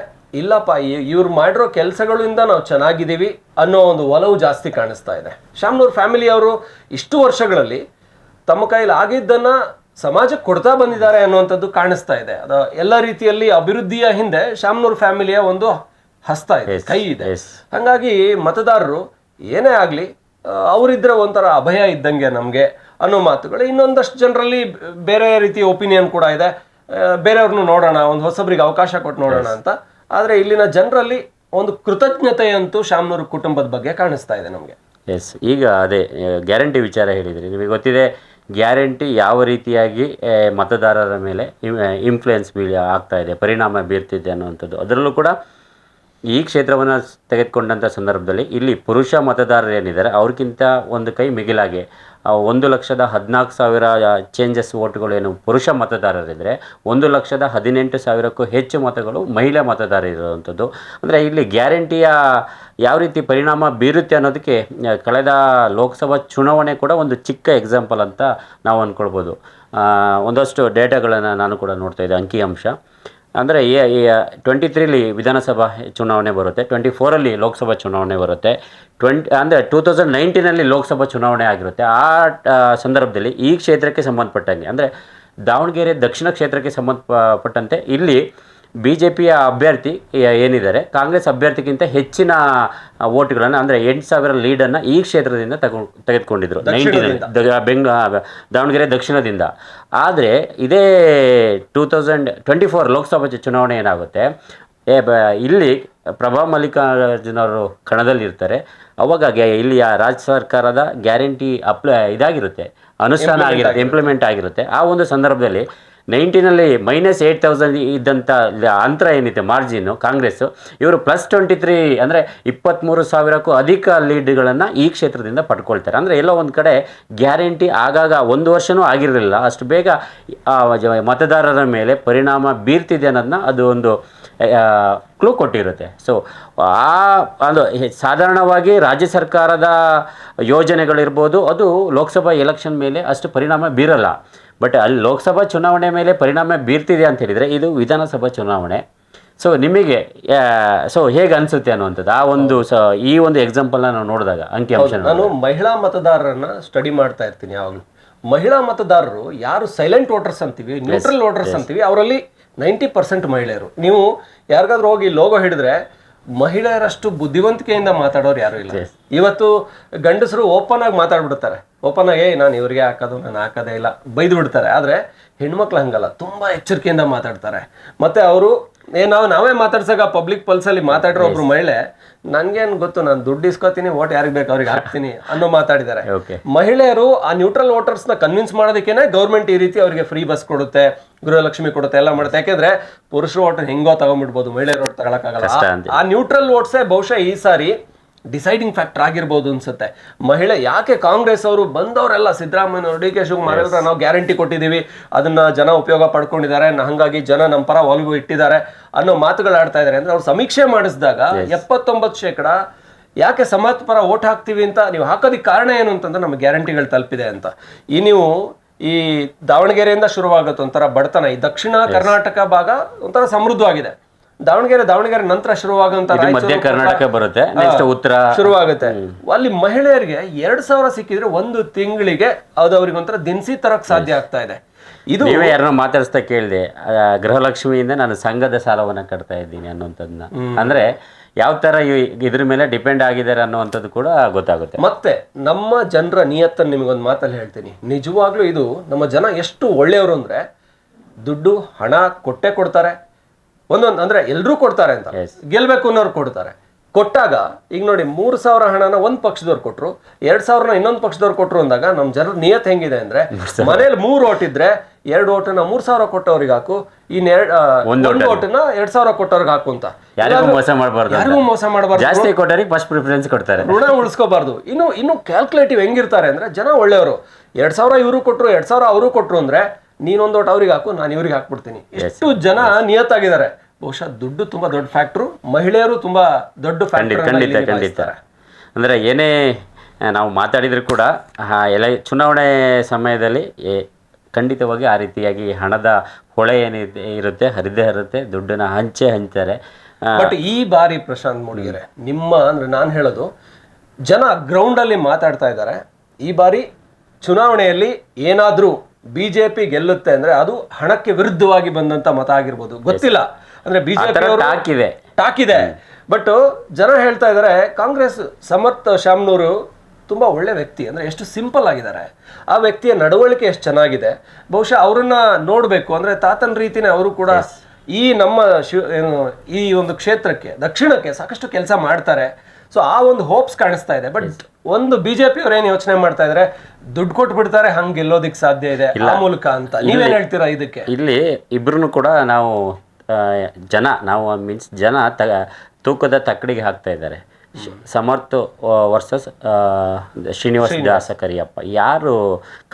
[SPEAKER 1] ಇಲ್ಲಪ್ಪ ಇವ್ರು ಮಾಡಿರೋ ಕೆಲಸಗಳಿಂದ ನಾವು ಚೆನ್ನಾಗಿದ್ದೀವಿ ಅನ್ನೋ ಒಂದು ಒಲವು ಜಾಸ್ತಿ ಕಾಣಿಸ್ತಾ ಇದೆ. ಶಾಮನೂರ್ ಫ್ಯಾಮಿಲಿ ಅವರು ಇಷ್ಟು ವರ್ಷಗಳಲ್ಲಿ ತಮ್ಮ ಕೈಲಿ ಆಗಿದ್ದನ್ನ ಸಮಾಜಕ್ಕೆ ಕೊಡ್ತಾ ಬಂದಿದ್ದಾರೆ ಅನ್ನುವಂಥದ್ದು ಕಾಣಿಸ್ತಾ ಇದೆ. ಅದು ಎಲ್ಲ ರೀತಿಯಲ್ಲಿ ಅಭಿವೃದ್ಧಿಯ ಹಿಂದೆ ಶಾಮನೂರ್ ಫ್ಯಾಮಿಲಿಯ ಒಂದು ಹಸ್ತ ಇದೆ, ಕೈ ಇದೆ. ಹಂಗಾಗಿ ಮತದಾರರು ಏನೇ ಆಗ್ಲಿ ಅವರಿದ್ರೆ ಒಂಥರ ಅಭಯ ಇದ್ದಂಗೆ ನಮ್ಗೆ ಅನ್ನೋ ಮಾತುಗಳು. ಇನ್ನೊಂದಷ್ಟು ಜನರಲ್ಲಿ ಬೇರೆ ರೀತಿಯ ಒಪಿನಿಯನ್ ಕೂಡ ಇದೆ, ಬೇರೆಯವ್ರನ್ನು ನೋಡೋಣ, ಒಂದು ಹೊಸಬ್ರಿಗೆ ಅವಕಾಶ ಕೊಟ್ಟು ನೋಡೋಣ ಅಂತ. ಆದ್ರೆ ಇಲ್ಲಿನ ಜನರಲ್ಲಿ ಒಂದು ಕೃತಜ್ಞತೆಯಂತೂ ಶಾಮನೂರು ಕುಟುಂಬದ ಬಗ್ಗೆ ಕಾಣಿಸ್ತಾ ಇದೆ ನಮಗೆ.
[SPEAKER 2] ಎಸ್, ಈಗ ಅದೇ ಗ್ಯಾರಂಟಿ ವಿಚಾರ ಹೇಳಿದ್ರಿ, ನಿಮಗೆ ಗೊತ್ತಿದೆ ಗ್ಯಾರಂಟಿ ಯಾವ ರೀತಿಯಾಗಿ ಮತದಾರರ ಮೇಲೆ ಇನ್ಫ್ಲುಯೆನ್ಸ್ ಆಗ್ತಾ ಇದೆ, ಪರಿಣಾಮ ಬೀರ್ತಿದೆ ಅನ್ನುವಂಥದ್ದು. ಅದರಲ್ಲೂ ಕೂಡ ಈ ಕ್ಷೇತ್ರವನ್ನು ತೆಗೆದುಕೊಂಡಂಥ ಸಂದರ್ಭದಲ್ಲಿ ಇಲ್ಲಿ ಪುರುಷ ಮತದಾರರು ಏನಿದ್ದಾರೆ ಅವ್ರಿಗಿಂತ ಒಂದು ಕೈ ಮಿಗಿಲಾಗಿ 1,14,000 ಚೇಂಜಸ್ ವೋಟ್ಗಳು ಏನು ಪುರುಷ ಮತದಾರರಿದ್ದರೆ 1,18,000ಕ್ಕೂ ಹೆಚ್ಚು ಮತಗಳು ಮಹಿಳಾ ಮತದಾರರಿರುವಂಥದ್ದು. ಅಂದರೆ ಇಲ್ಲಿ ಗ್ಯಾರಂಟಿಯ ಯಾವ ರೀತಿ ಪರಿಣಾಮ ಬೀರುತ್ತೆ ಅನ್ನೋದಕ್ಕೆ ಕಳೆದ ಲೋಕಸಭಾ ಚುನಾವಣೆ ಕೂಡ ಒಂದು ಚಿಕ್ಕ ಎಕ್ಸಾಂಪಲ್ ಅಂತ ನಾವು ಅಂದ್ಕೊಳ್ಬೋದು. ಒಂದಷ್ಟು ಡೇಟಾಗಳನ್ನು ನಾನು ಕೂಡ ನೋಡ್ತಾ ಇದ್ದೆ, ಅಂಕಿಅಂಶ. ಅಂದರೆ 23ರಲ್ಲಿ ವಿಧಾನಸಭಾ ಚುನಾವಣೆ ಬರುತ್ತೆ, 24ರಲ್ಲಿ ಲೋಕಸಭಾ ಚುನಾವಣೆ ಬರುತ್ತೆ, 2019ನಲ್ಲಿ ಲೋಕಸಭಾ ಚುನಾವಣೆ ಆಗಿರುತ್ತೆ. ಆ ಸಂದರ್ಭದಲ್ಲಿ ಈ ಕ್ಷೇತ್ರಕ್ಕೆ ಸಂಬಂಧಪಟ್ಟಂಗೆ ಅಂದರೆ ದಾವಣಗೆರೆ ದಕ್ಷಿಣ ಕ್ಷೇತ್ರಕ್ಕೆ ಸಂಬಂಧಪಟ್ಟಂತೆ ಇಲ್ಲಿ BJPಯ ಅಭ್ಯರ್ಥಿ ಏನಿದ್ದಾರೆ ಕಾಂಗ್ರೆಸ್ ಅಭ್ಯರ್ಥಿಗಿಂತ ಹೆಚ್ಚಿನ ವೋಟ್ಗಳನ್ನು ಅಂದರೆ 8,000 ಲೀಡನ್ನು ಈ ಕ್ಷೇತ್ರದಿಂದ ತೆಗೆದುಕೊಂಡಿದ್ರು 19 ದಾವಣಗೆರೆ ದಕ್ಷಿಣದಿಂದ. ಆದರೆ ಇದೇ 2024 ಲೋಕಸಭಾ ಚುನಾವಣೆ ಏನಾಗುತ್ತೆ, ಇಲ್ಲಿ ಪ್ರಭಾ ಮಲ್ಲಿಕಾರ್ಜುನವರು ಕಣದಲ್ಲಿರ್ತಾರೆ. ಅವಾಗ ಇಲ್ಲಿಯ ರಾಜ್ಯ ಸರ್ಕಾರದ ಗ್ಯಾರಂಟಿ ಇದಾಗಿರುತ್ತೆ, ಅನುಷ್ಠಾನ ಆಗಿರುತ್ತೆ, ಇಂಪ್ಲಿಮೆಂಟ್ ಆಗಿರುತ್ತೆ. ಆ ಒಂದು ಸಂದರ್ಭದಲ್ಲಿ 19ನಲ್ಲಿ -8,000 ಇದ್ದಂಥ ಅಂತರ ಏನಿದೆ ಮಾರ್ಜಿನ್ನು ಕಾಂಗ್ರೆಸ್ಸು, ಇವರು +23 ಅಂದರೆ 23,000ಕ್ಕೂ ಅಧಿಕ ಲೀಡ್ಗಳನ್ನು ಈ ಕ್ಷೇತ್ರದಿಂದ ಪಡ್ಕೊಳ್ತಾರೆ. ಅಂದರೆ ಎಲ್ಲೋ ಒಂದು ಕಡೆ ಗ್ಯಾರಂಟಿ ಆಗಾಗ ಒಂದು ವರ್ಷವೂ ಆಗಿರಲಿಲ್ಲ, ಅಷ್ಟು ಬೇಗ ಮತದಾರರ ಮೇಲೆ ಪರಿಣಾಮ ಬೀರ್ತಿದೆ ಅನ್ನೋದನ್ನ ಅದು ಒಂದು ಕ್ಲೂ ಕೊಟ್ಟಿರುತ್ತೆ. ಸೊ ಅದು ಸಾಧಾರಣವಾಗಿ ರಾಜ್ಯ ಸರ್ಕಾರದ ಯೋಜನೆಗಳಿರ್ಬೋದು, ಅದು ಲೋಕಸಭಾ ಎಲೆಕ್ಷನ್ ಮೇಲೆ ಅಷ್ಟು ಪರಿಣಾಮ ಬೀರಲ್ಲ. ಬಟ್ ಅಲ್ಲಿ ಲೋಕಸಭಾ ಚುನಾವಣೆ ಮೇಲೆ ಪರಿಣಾಮ ಬೀರ್ತಿದೆ ಅಂತ ಹೇಳಿದರೆ ಇದು ವಿಧಾನಸಭಾ ಚುನಾವಣೆ. ಸೊ ನಿಮಗೆ ಹೇಗೆ ಅನಿಸುತ್ತೆ ಅನ್ನುವಂಥದ್ದು ಆ ಒಂದು ಈ ಒಂದು ಎಕ್ಸಾಂಪಲ್ನ ನಾವು ನೋಡಿದಾಗ ಅಂಕಿಅಂಶ.
[SPEAKER 1] ನಾನು ಮಹಿಳಾ ಮತದಾರರನ್ನ ಸ್ಟಡಿ ಮಾಡ್ತಾ ಇರ್ತೀನಿ ಯಾವಾಗಲೂ. ಮಹಿಳಾ ಮತದಾರರು ಯಾರು ಸೈಲೆಂಟ್ ವೋಟರ್ಸ್ ಅಂತೀವಿ, ನ್ಯೂಟ್ರಲ್ ವೋಟರ್ಸ್ ಅಂತೀವಿ, ಅವರಲ್ಲಿ 90% ಮಹಿಳೆಯರು. ನೀವು ಯಾರಿಗಾದ್ರೂ ಹೋಗಿ ಲೋಗೋ ಹಿಡಿದ್ರೆ ಮಹಿಳೆಯರಷ್ಟು ಬುದ್ಧಿವಂತಿಕೆಯಿಂದ ಮಾತಾಡೋರು ಯಾರು ಇಲ್ಲ. ಇವತ್ತು ಗಂಡಸರು ಓಪನ್ ಆಗಿ ಮಾತಾಡ್ಬಿಡ್ತಾರೆ, ಓಪನ್ ಆಗಿ ನಾನು ಇವ್ರಿಗೆ ಹಾಕೋದು, ನಾನು ಹಾಕೋದೇ ಇಲ್ಲ, ಬೈದು ಬಿಡ್ತಾರೆ. ಆದ್ರೆ ಹೆಣ್ಮಕ್ಳು ಹಂಗಲ್ಲ, ತುಂಬಾ ಎಚ್ಚರಿಕೆಯಿಂದ ಮಾತಾಡ್ತಾರೆ. ಮತ್ತೆ ಅವರು ನಾವೇ ಮಾತಾಡ್ಸಾಗ ಪಬ್ಲಿಕ್ ಪಲ್ಸಲ್ಲಿ ಮಾತಾಡಿರೋ ಒಬ್ರು ಮಹಿಳೆ, ನನ್ಗೇನು ಗೊತ್ತು, ನಾನು ದುಡ್ಡು ಇಸ್ಕೋತೀನಿ, ಓಟ್ ಯಾರಿಗೆ ಬೇಕು ಅವ್ರಿಗೆ ಹಾಕ್ತೀನಿ ಅನ್ನೋ ಮಾತಾಡಿದ್ದಾರೆ. ಮಹಿಳೆಯರು ಆ ನ್ಯೂಟ್ರಲ್ ವೋಟರ್ಸ್ ನ ಕನ್ವಿನ್ಸ್ ಮಾಡೋದಕ್ಕೇನೆ ಗೌರ್ಮೆಂಟ್ ಈ ರೀತಿ ಅವರಿಗೆ ಫ್ರೀ ಬಸ್ ಕೊಡುತ್ತೆ, ಗೃಹಲಕ್ಷ್ಮಿ ಕೊಡುತ್ತೆ, ಎಲ್ಲ ಮಾಡುತ್ತೆ. ಯಾಕೆಂದ್ರೆ ಪುರುಷರು ಓಟ್ ಹೆಂಗೋ ತಗೊಂಡ್ಬಿಡ್ಬೋದು, ಮಹಿಳೆಯರು ಓಟ್ ತಗೊಳಕ್ಕಾಗಲ್ಲ. ಆ ನ್ಯೂಟ್ರಲ್ ವೋಟ್ಸೇ ಬಹುಶಃ ಈ ಸಾರಿ ಡಿಸೈಡಿಂಗ್ ಫ್ಯಾಕ್ಟರ್ ಆಗಿರ್ಬೋದು ಅನ್ಸುತ್ತೆ. ಮಹಿಳೆ ಯಾಕೆ ಕಾಂಗ್ರೆಸ್ ಅವರು ಬಂದವರೆಲ್ಲ ಸಿದ್ದರಾಮಯ್ಯ, DK ಶಿವಕುಮಾರ್ ಎಲ್ಲ ನಾವು ಗ್ಯಾರಂಟಿ ಕೊಟ್ಟಿದ್ದೀವಿ, ಅದನ್ನ ಜನ ಉಪಯೋಗ ಪಡ್ಕೊಂಡಿದ್ದಾರೆ, ಹಂಗಾಗಿ ಜನ ನಮ್ಮ ಪರ ಒಲವು ಇಟ್ಟಿದ್ದಾರೆ ಅನ್ನೋ ಮಾತುಗಳು ಆಡ್ತಾ ಇದ್ದಾರೆ. ಅಂದ್ರೆ ಅವ್ರು ಸಮೀಕ್ಷೆ ಮಾಡಿಸಿದಾಗ 79% ಯಾಕೆ ಸಮಾಜ ಪರ ಓಟ್ ಹಾಕ್ತೀವಿ ಅಂತ ನೀವು ಹಾಕೋದಕ್ಕೆ ಕಾರಣ ಏನು ಅಂತಂದ್ರೆ ನಮ್ಮ ಗ್ಯಾರಂಟಿಗಳು ತಲುಪಿದೆ ಅಂತ. ನೀವು ಈ ದಾವಣಗೆರೆಯಿಂದ ಶುರುವಾಗುತ್ತೆ ಒಂಥರ ಬಡತನ, ಈ ದಕ್ಷಿಣ ಕರ್ನಾಟಕ ಭಾಗ ಒಂಥರ ಸಮೃದ್ಧವಾಗಿದೆ. ದಾವಣಗೆರೆ ನಂತರ ಶುರುವಾಗುವಂತ
[SPEAKER 2] ಮಧ್ಯ ಕರ್ನಾಟಕ ಬರುತ್ತೆ, ನೆಕ್ಸ್ಟ್ ಉತ್ತರ
[SPEAKER 1] ಶುರುವಾಗುತ್ತೆ. ಅಲ್ಲಿ ಮಹಿಳೆಯರಿಗೆ 2,000 ಸಿಕ್ಕಿದ್ರೆ ಒಂದು ತಿಂಗಳಿಗೆ ಅದು ಅವ್ರಿಗೆ ಒಂಥರ ದಿನಸಿ ತರಕ್ ಸಾಧ್ಯ ಆಗ್ತಾ ಇದೆ. ಇದು
[SPEAKER 2] ನೀವೇ ಯಾರನ್ನ ಮಾತಾಡಿಸ್ತಾ ಕೇಳಿದೆ, ಗೃಹಲಕ್ಷ್ಮಿಯಿಂದ ನಾನು ಸಂಘದ ಸಾಲವನ್ನ ಕಟ್ತಾ ಇದ್ದೀನಿ ಅನ್ನುವಂಥದ್ದನ್ನ. ಅಂದ್ರೆ ಯಾವ ತರ ಇದ್ರ ಮೇಲೆ ಡಿಪೆಂಡ್ ಆಗಿದ್ದಾರೆ ಅನ್ನುವಂಥದ್ದು ಕೂಡ ಗೊತ್ತಾಗುತ್ತೆ.
[SPEAKER 1] ಮತ್ತೆ ನಮ್ಮ ಜನರ ನಿಯತ್ತನ್ನು ನಿಮಗೊಂದು ಮಾತಲ್ಲಿ ಹೇಳ್ತೀನಿ, ನಿಜವಾಗ್ಲೂ ಇದು ನಮ್ಮ ಜನ ಎಷ್ಟು ಒಳ್ಳೆಯವರು ಅಂದ್ರೆ ದುಡ್ಡು ಹಣ ಕೊಡ್ತಾರೆ. ಒಂದೊಂದು ಅಂದ್ರೆ ಎಲ್ರೂ ಕೊಡ್ತಾರೆ ಅಂತ, ಗೆಲ್ಬೇಕು ಅನ್ನೋರು ಕೊಡ್ತಾರೆ. ಕೊಟ್ಟಾಗ ಈಗ ನೋಡಿ 3,000 ಹಣನ ಒಂದ್ ಪಕ್ಷದವ್ರು ಕೊಟ್ರು, 2,000ನ ಇನ್ನೊಂದು ಪಕ್ಷದವ್ರು ಕೊಟ್ರು ಅಂದಾಗ ನಮ್ ಜನರ ನಿಯತ್ ಹೆಂಗಿದೆ ಅಂದ್ರೆ, ಮನೇಲಿ 3 ಓಟ್ ಇದ್ರೆ 2 ಓಟನ್ನ 3,000 ಕೊಟ್ಟವ್ರಿಗೆ ಹಾಕು, ಒಂದು ಓಟನ್ನ 2,000 ಕೊಟ್ಟವ್ರಿಗೆ ಹಾಕು ಅಂತ.
[SPEAKER 2] ಯಾರಿಗೂ ಮೋಸ ಮಾಡಬಾರ್ದು, ಜಾಸ್ತಿ ಕೊಟ್ಟರಿಗೆ ಫಸ್ಟ್ ಪ್ರಿಫರೆನ್ಸ್ ಕೊಡ್ತಾರೆ,
[SPEAKER 1] ಋಣ ಉಳಿಸ್ಕೋಬಾರ್ದು. ಇನ್ನು ಕ್ಯಾಲ್ಕುಲೇಟಿವ್ ಹೆಂಗಿರ್ತಾರೆ ಅಂದ್ರೆ, ಜನ ಒಳ್ಳೆಯವರು, 2,000 ಇವರು ಕೊಟ್ರು 2,000 ಅವರು ಕೊಟ್ರು ಅಂದ್ರೆ ನೀನೊಂದು ಓಟ್ ಅವ್ರಿಗೆ ಹಾಕು, ನಾನು ಇವ್ರಿಗೆ ಹಾಕ್ಬಿಡ್ತೀನಿ. ಎಷ್ಟು ಜನ ನಿಯತ್ತಾಗಿದ್ದಾರೆ. ಬಹುಶಃ ದುಡ್ಡು ತುಂಬಾ ದೊಡ್ಡ ಫ್ಯಾಕ್ಟ್ರು, ಮಹಿಳೆಯರು ತುಂಬಾ ದೊಡ್ಡ ಫ್ಯಾಕ್ಟರ್.
[SPEAKER 2] ಖಂಡಿತ. ಅಂದ್ರೆ ಏನೇ ನಾವು ಮಾತಾಡಿದ್ರು ಕೂಡ ಚುನಾವಣೆ ಸಮಯದಲ್ಲಿ ಖಂಡಿತವಾಗಿ ಆ ರೀತಿಯಾಗಿ ಹಣದ ಹೊಳೆ ಇರುತ್ತೆ, ಹರಿದೇ ದುಡ್ಡನ್ನ ಹಂಚ್ತಾರೆ.
[SPEAKER 1] ಬಟ್ ಈ ಬಾರಿ ಪ್ರಶಾಂತ್ ಮೂಡಿಗೆರೆ, ಅಂದ್ರೆ ನಾನು ಹೇಳೋದು, ಜನ ಗ್ರೌಂಡ್ ಅಲ್ಲಿ ಮಾತಾಡ್ತಾ ಇದ್ದಾರೆ. ಈ ಬಾರಿ ಚುನಾವಣೆಯಲ್ಲಿ ಏನಾದ್ರೂ ಬಿಜೆಪಿ ಗೆಲ್ಲುತ್ತೆ ಅಂದ್ರೆ ಅದು ಹಣಕ್ಕೆ ವಿರುದ್ಧವಾಗಿ ಬಂದಂತ ಮತ ಆಗಿರ್ಬೋದು, ಗೊತ್ತಿಲ್ಲ. ಅಂದ್ರೆ ಬಿಜೆಪಿ ಟಾಕಿದೆ. ಬಟ್ ಜನ ಹೇಳ್ತಾ ಇದಾರೆ, ಕಾಂಗ್ರೆಸ್ ಸಮರ್ಥ ಶಾಮ್ನೂರು ತುಂಬಾ ಒಳ್ಳೆ ವ್ಯಕ್ತಿ, ಅಂದ್ರೆ ಎಷ್ಟು ಸಿಂಪಲ್ ಆಗಿದ್ದಾರೆ, ಆ ವ್ಯಕ್ತಿಯ ನಡವಳಿಕೆ ಎಷ್ಟು ಚೆನ್ನಾಗಿದೆ. ಬಹುಶಃ ಅವ್ರನ್ನ ನೋಡ್ಬೇಕು ಅಂದ್ರೆ ತಾತನ ರೀತಿನೇ ಅವರು ಕೂಡ ಈ ನಮ್ಮ ಈ ಒಂದು ಕ್ಷೇತ್ರಕ್ಕೆ, ದಕ್ಷಿಣಕ್ಕೆ ಸಾಕಷ್ಟು ಕೆಲಸ ಮಾಡ್ತಾರೆ. ಸೊ ಆ ಒಂದು ಹೋಪ್ಸ್ ಕಾಣಿಸ್ತಾ ಇದೆ. ಬಟ್ ಒಂದು ಬಿಜೆಪಿ ಅವ್ರು ಏನ್ ಯೋಚನೆ ಮಾಡ್ತಾ ಇದಾರೆ, ದುಡ್ಡು ಕೊಟ್ಟು ಬಿಡ್ತಾರೆ, ಹಂಗೆ ಗೆಲ್ಲೋದಿಕ್ ಸಾಧ್ಯ ಇದೆ ಆ ಮೂಲಕ ಅಂತ. ನೀವೇನ್ ಹೇಳ್ತೀರಾ ಇದಕ್ಕೆ?
[SPEAKER 2] ಇಲ್ಲಿ ಇಬ್ರು ಕೂಡ ನಾವು ಜನ ತೂಕದ ತಕ್ಕಡಿಗೆ ಹಾಕ್ತಾ ಇದ್ದಾರೆ. ಸಮರ್ಥ ವರ್ಸಸ್ ಶ್ರೀನಿವಾಸ್ ದಾಸ ಕರಿಯಪ್ಪ. ಯಾರು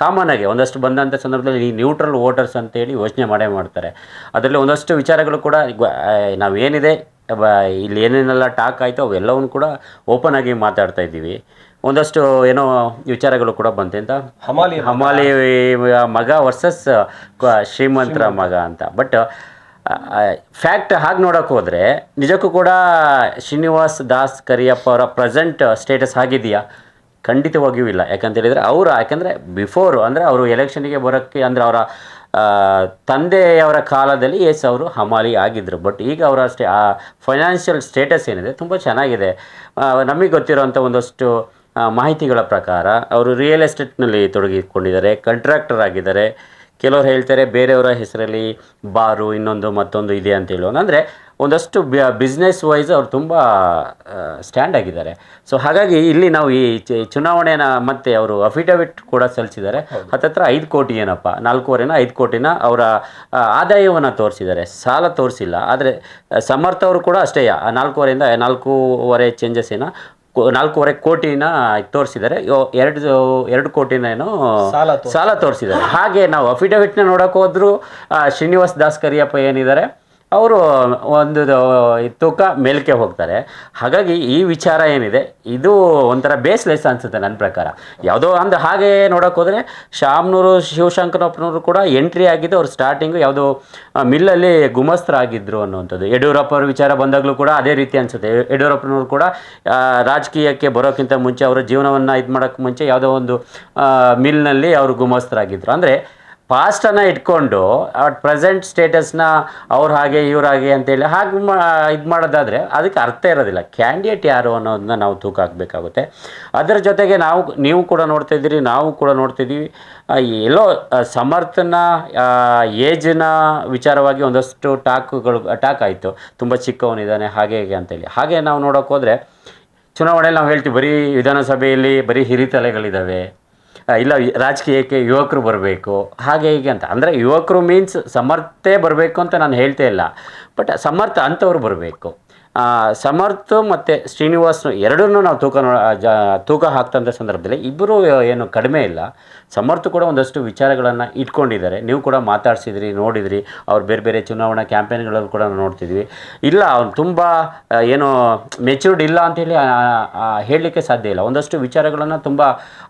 [SPEAKER 2] ಕಾಮನ್ ಆಗಿ ಒಂದಷ್ಟು ಬಂದಂಥ ಸಂದರ್ಭದಲ್ಲಿ ಈ ನ್ಯೂಟ್ರಲ್ ವೋಟರ್ಸ್ ಅಂತೇಳಿ ಯೋಚನೆ ಮಾಡ್ತಾರೆ. ಅದರಲ್ಲಿ ಒಂದಷ್ಟು ವಿಚಾರಗಳು ಕೂಡ ನಾವೇನಿದೆ ಇಲ್ಲಿ ಏನೇನೆಲ್ಲ ಟಾಕ್ ಆಯಿತು ಅವೆಲ್ಲವನ್ನು ಕೂಡ ಓಪನ್ ಆಗಿ ಮಾತಾಡ್ತಾ ಇದ್ದೀವಿ. ಒಂದಷ್ಟು ಏನೋ ವಿಚಾರಗಳು ಕೂಡ ಬಂತೆ ಅಂತ, ಹಮಾಲಿ ಮಗ ವರ್ಸಸ್ ಶ್ರೀಮಂತರ ಮಗ ಅಂತ. ಬಟ್ ಫ್ಯಾಕ್ಟ್ ಹಾಗೆ ನೋಡೋಕೆ ಹೋದರೆ ನಿಜಕ್ಕೂ ಕೂಡ ಶ್ರೀನಿವಾಸ್ ದಾಸ್ ಕರಿಯಪ್ಪ ಅವರ ಪ್ರೆಸೆಂಟ್ ಸ್ಟೇಟಸ್ ಆಗಿದೆಯಾ? ಖಂಡಿತವಾಗಿಯೂ ಇಲ್ಲ. ಯಾಕಂದರೆ ಬಿಫೋರು ಅಂದರೆ ಅವರು ಎಲೆಕ್ಷನ್ಗೆ ಬರೋಕ್ಕೆ ಅಂದರೆ ಅವರ ತಂದೆಯವರ ಕಾಲದಲ್ಲಿ ಅವರು ಹಮಾಲಿ ಆಗಿದ್ದರು. ಬಟ್ ಈಗ ಅವರ ಫೈನಾನ್ಷಿಯಲ್ ಸ್ಟೇಟಸ್ ಏನಿದೆ ತುಂಬ ಚೆನ್ನಾಗಿದೆ. ನಮಗೆ ಗೊತ್ತಿರೋಂಥ ಒಂದಷ್ಟು ಮಾಹಿತಿಗಳ ಪ್ರಕಾರ ಅವರು ರಿಯಲ್ ಎಸ್ಟೇಟ್ನಲ್ಲಿ ತೊಡಗಿಕೊಂಡಿದ್ದಾರೆ, ಕಾಂಟ್ರಾಕ್ಟರ್ ಆಗಿದ್ದಾರೆ. ಕೆಲವರು ಹೇಳ್ತಾರೆ ಬೇರೆಯವರ ಹೆಸರಲ್ಲಿ ಬಾರು ಇನ್ನೊಂದು ಮತ್ತೊಂದು ಇದೆ ಅಂತ ಹೇಳುವಾಗ, ಅಂದರೆ ಒಂದಷ್ಟು ಬಿಸ್ನೆಸ್ ವೈಸ್ ಅವರು ತುಂಬ ಸ್ಟ್ಯಾಂಡ್ ಆಗಿದ್ದಾರೆ. ಸೊ ಹಾಗಾಗಿ ಇಲ್ಲಿ ನಾವು ಈ ಚುನಾವಣೆನ ಮತ್ತೆ ಅವರು ಅಫಿಡವಿಟ್ ಕೂಡ ಸಲ್ಲಿಸಿದ್ದಾರೆ. ಹತ್ತತ್ರ 5 ಕೋಟಿ ಏನಪ್ಪ 4.5 ಕೋಟಿನ ಅವರ ಆದಾಯವನ್ನು ತೋರಿಸಿದ್ದಾರೆ, ಸಾಲ ತೋರಿಸಿಲ್ಲ. ಆದರೆ ಸಮರ್ಥ ಅವರು ಕೂಡ ಅಷ್ಟೇ 4.5ರಿಂದ 4.5 ಚೇಂಜಸ್ 4.5 ಕೋಟಿನ ತೋರಿಸಿದ್ದಾರೆ. 2 ಕೋಟಿನ ಏನೋ ಸಾಲ ತೋರಿಸಿದ್ದಾರೆ. ಹಾಗೆ ನಾವು ಅಫಿಡವಿಟ್ನ ನೋಡೋಕೆ ಹೋದ್ರು ಶ್ರೀನಿವಾಸ್ ದಾಸ್ ಕರಿಯಪ್ಪ ಏನಿದ್ದಾರೆ ಅವರು ಒಂದು ತೂಕ ಮೇಲಕ್ಕೆ ಹೋಗ್ತಾರೆ. ಹಾಗಾಗಿ ಈ ವಿಚಾರ ಏನಿದೆ ಇದು ಒಂಥರ ಬೇಸ್ಲೆಸ್ ಅನಿಸುತ್ತೆ ನನ್ನ ಪ್ರಕಾರ. ಯಾವುದೋ ಅಂದ್ರೆ ಹಾಗೆ ನೋಡೋಕೆ ಹೋದರೆ ಶಾಮ್ನೂರು ಶಿವಶಂಕರಪ್ಪನವರು ಕೂಡ ಎಂಟ್ರಿ ಆಗಿದ್ದು ಅವ್ರು ಸ್ಟಾರ್ಟಿಂಗು ಯಾವುದೋ ಮಿಲ್ಲಲ್ಲಿ ಗುಮಸ್ತರಾಗಿದ್ದರು ಅನ್ನುವಂಥದ್ದು. ಯಡಿಯೂರಪ್ಪ ಅವ್ರ ವಿಚಾರ ಬಂದಾಗಲೂ ಕೂಡ ಅದೇ ರೀತಿ ಅನಿಸುತ್ತೆ. ಯಡಿಯೂರಪ್ಪನವರು ಕೂಡ ರಾಜಕೀಯಕ್ಕೆ ಬರೋಕ್ಕಿಂತ ಮುಂಚೆ ಅವರ ಜೀವನವನ್ನು ಇದು ಮಾಡೋಕ್ಕೆ ಮುಂಚೆ ಯಾವುದೋ ಒಂದು ಮಿಲ್ನಲ್ಲಿ ಅವರು ಗುಮಸ್ತರಾಗಿದ್ದರು. ಅಂದರೆ ಪಾಸ್ಟನ್ನು ಇಟ್ಕೊಂಡು ಪ್ರೆಸೆಂಟ್ ಸ್ಟೇಟಸ್ನ ಅವ್ರು ಹಾಗೆ ಇವ್ರು ಹಾಗೆ ಅಂತೇಳಿ ಹಾಗೆ ಇದು ಮಾಡೋದಾದರೆ ಅದಕ್ಕೆ ಅರ್ಥ ಇರೋದಿಲ್ಲ. ಕ್ಯಾಂಡಿಡೇಟ್ ಯಾರು ಅನ್ನೋದನ್ನ ನಾವು ತೂಕ ಹಾಕಬೇಕಾಗುತ್ತೆ. ಅದರ ಜೊತೆಗೆ ನೀವು ಕೂಡ ನೋಡ್ತಾಯಿದ್ದೀರಿ, ನಾವು ಕೂಡ ನೋಡ್ತಿದ್ದೀವಿ, ಎಲ್ಲೋ ಸಮರ್ಥನ ಏಜ್ನ ವಿಚಾರವಾಗಿ ಒಂದಷ್ಟು ಟಾಕ್ ಆಯಿತು, ತುಂಬ ಚಿಕ್ಕವನಿದ್ದಾನೆ ಹಾಗೆ ಹೇಗೆ ಅಂತೇಳಿ. ಹಾಗೆ ನಾವು ನೋಡೋಕೆ ಹೋದರೆ ಚುನಾವಣೆಯಲ್ಲಿ ನಾವು ಹೇಳ್ತೀವಿ ಬರೀ ವಿಧಾನಸಭೆಯಲ್ಲಿ ಬರೀ ಹಿರಿತಲೆಗಳಿದ್ದಾವೆ, ಇಲ್ಲ ರಾಜಕೀಯಕ್ಕೆ ಯುವಕರು ಬರಬೇಕು ಹಾಗೆ ಹೀಗೆ ಅಂತ. ಅಂದರೆ ಯುವಕರು ಮೀನ್ಸ್ ಸಮರ್ಥೇ ಬರಬೇಕು ಅಂತ ನಾನು ಹೇಳ್ತಾ ಇಲ್ಲ, ಬಟ್ ಸಮರ್ಥ ಅಂಥವ್ರು ಬರಬೇಕು. ಸಮರ್ಥ ಮತ್ತು ಶ್ರೀನಿವಾಸ್ ಎರಡನ್ನೂ ನಾವು ತೂಕ ಹಾಕ್ತಂಥ ಸಂದರ್ಭದಲ್ಲಿ ಇಬ್ಬರು ಏನು ಕಡಿಮೆ ಇಲ್ಲ. ಸಮರ್ಥ ಕೂಡ ಒಂದಷ್ಟು ವಿಚಾರಗಳನ್ನು ಇಟ್ಕೊಂಡಿದ್ದಾರೆ. ನೀವು ಕೂಡ ಮಾತಾಡ್ಸಿದ್ರಿ, ನೋಡಿದ್ರಿ, ಅವ್ರು ಬೇರೆ ಬೇರೆ ಚುನಾವಣಾ ಕ್ಯಾಂಪೇನ್ಗಳಲ್ಲಿ ಕೂಡ ನೋಡ್ತಿದ್ವಿ. ಇಲ್ಲ ಅವ್ನು ತುಂಬ ಏನೋ ಮೆಚ್ಯೂರ್ಡ್ ಇಲ್ಲ ಅಂಥೇಳಿ ಹೇಳಲಿಕ್ಕೆ ಸಾಧ್ಯ ಇಲ್ಲ. ಒಂದಷ್ಟು ವಿಚಾರಗಳನ್ನು ತುಂಬ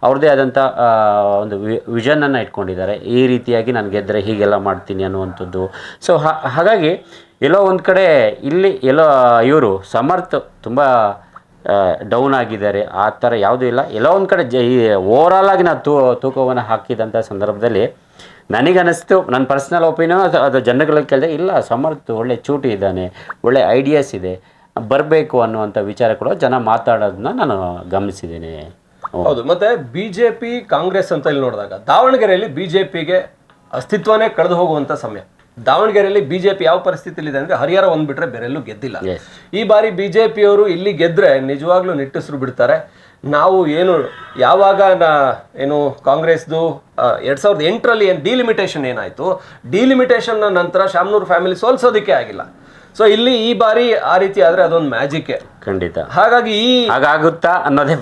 [SPEAKER 2] ಅವ್ರದ್ದೇ ಆದಂಥ ಒಂದು ವಿಷನನ್ನು ಇಟ್ಕೊಂಡಿದ್ದಾರೆ. ಈ ರೀತಿಯಾಗಿ ನಾನು ಗೆದ್ದರೆ ಹೀಗೆಲ್ಲ ಮಾಡ್ತೀನಿ ಅನ್ನುವಂಥದ್ದು. ಸೊ ಹಾಗಾಗಿ ಎಲ್ಲೋ ಒಂದು ಕಡೆ ಇಲ್ಲಿ ಎಲ್ಲೋ ಇವರು ಸಮರ್ಥ್ ತುಂಬ ಡೌನ್ ಆಗಿದ್ದಾರೆ, ಆ ಥರ ಯಾವುದೂ ಇಲ್ಲ. ಎಲ್ಲೋ ಒಂದು ಕಡೆ ಓವರಾಲ್ ಆಗಿ ನಾವು ತೂಕವನ್ನು ಹಾಕಿದಂಥ ಸಂದರ್ಭದಲ್ಲಿ ನನಗನ್ನಿಸ್ತು, ನನ್ನ ಪರ್ಸ್ನಲ್ ಒಪಿನಿಯನ್ ಅದು ಜನಗಳಿಗೆ ಕೇಳಿದೆ, ಇಲ್ಲ ಸಮರ್ಥ್ ಒಳ್ಳೆ ಚೂಟಿ ಇದ್ದಾನೆ, ಒಳ್ಳೆ ಐಡಿಯಾಸ್ ಇದೆ, ಬರಬೇಕು ಅನ್ನುವಂಥ ವಿಚಾರ ಕೂಡ ಜನ ಮಾತಾಡೋದನ್ನ ನಾನು ಗಮನಿಸಿದ್ದೇನೆ.
[SPEAKER 1] ಹೌದು. ಮತ್ತೆ ಬಿಜೆಪಿ ಕಾಂಗ್ರೆಸ್ ಅಂತ ಇಲ್ಲಿ ನೋಡಿದಾಗ ದಾವಣಗೆರೆಯಲ್ಲಿ ಬಿಜೆಪಿಗೆ ಅಸ್ತಿತ್ವನೇ ಕಳೆದು ಹೋಗುವಂತ ಸಮಯ. ದಾವಣಗೆರೆಯಲ್ಲಿ ಬಿಜೆಪಿ ಯಾವ ಪರಿಸ್ಥಿತಿಲಿದೆ ಅಂದ್ರೆ ಹರಿಹರ ಒಂದ್ ಬಿಟ್ರೆ ಬೇರೆಲ್ಲೂ ಗೆದ್ದಿಲ್ಲ. ಈ ಬಾರಿ ಬಿಜೆಪಿಯವರು ಇಲ್ಲಿ ಗೆದ್ರೆ ನಿಜವಾಗ್ಲೂ ನಿಟ್ಟುಸಿರು ಬಿಡ್ತಾರೆ. ನಾವು ಯಾವಾಗ ಏನು ಕಾಂಗ್ರೆಸ್ದು 2008ರಲ್ಲಿ ಏನು ಡಿಲಿಮಿಟೇಷನ್ ಏನಾಯ್ತು, ಡಿಲಿಮಿಟೇಷನ್ ನಂತರ ಶಾಮನೂರ್ ಫ್ಯಾಮಿಲಿ ಸೋಲ್ಸೋದಕ್ಕೆ ಆಗಿಲ್ಲ. ಸೊ ಇಲ್ಲಿ ಈ ಬಾರಿ ಆ ರೀತಿ ಆದ್ರೆ ಅದೊಂದು ಮ್ಯಾಜಿಕ್
[SPEAKER 2] ಖಂಡಿತ.
[SPEAKER 1] ಹಾಗಾಗಿ
[SPEAKER 2] ಹಾಗಾಗುತ್ತಾ ಅನ್ನೋದೇ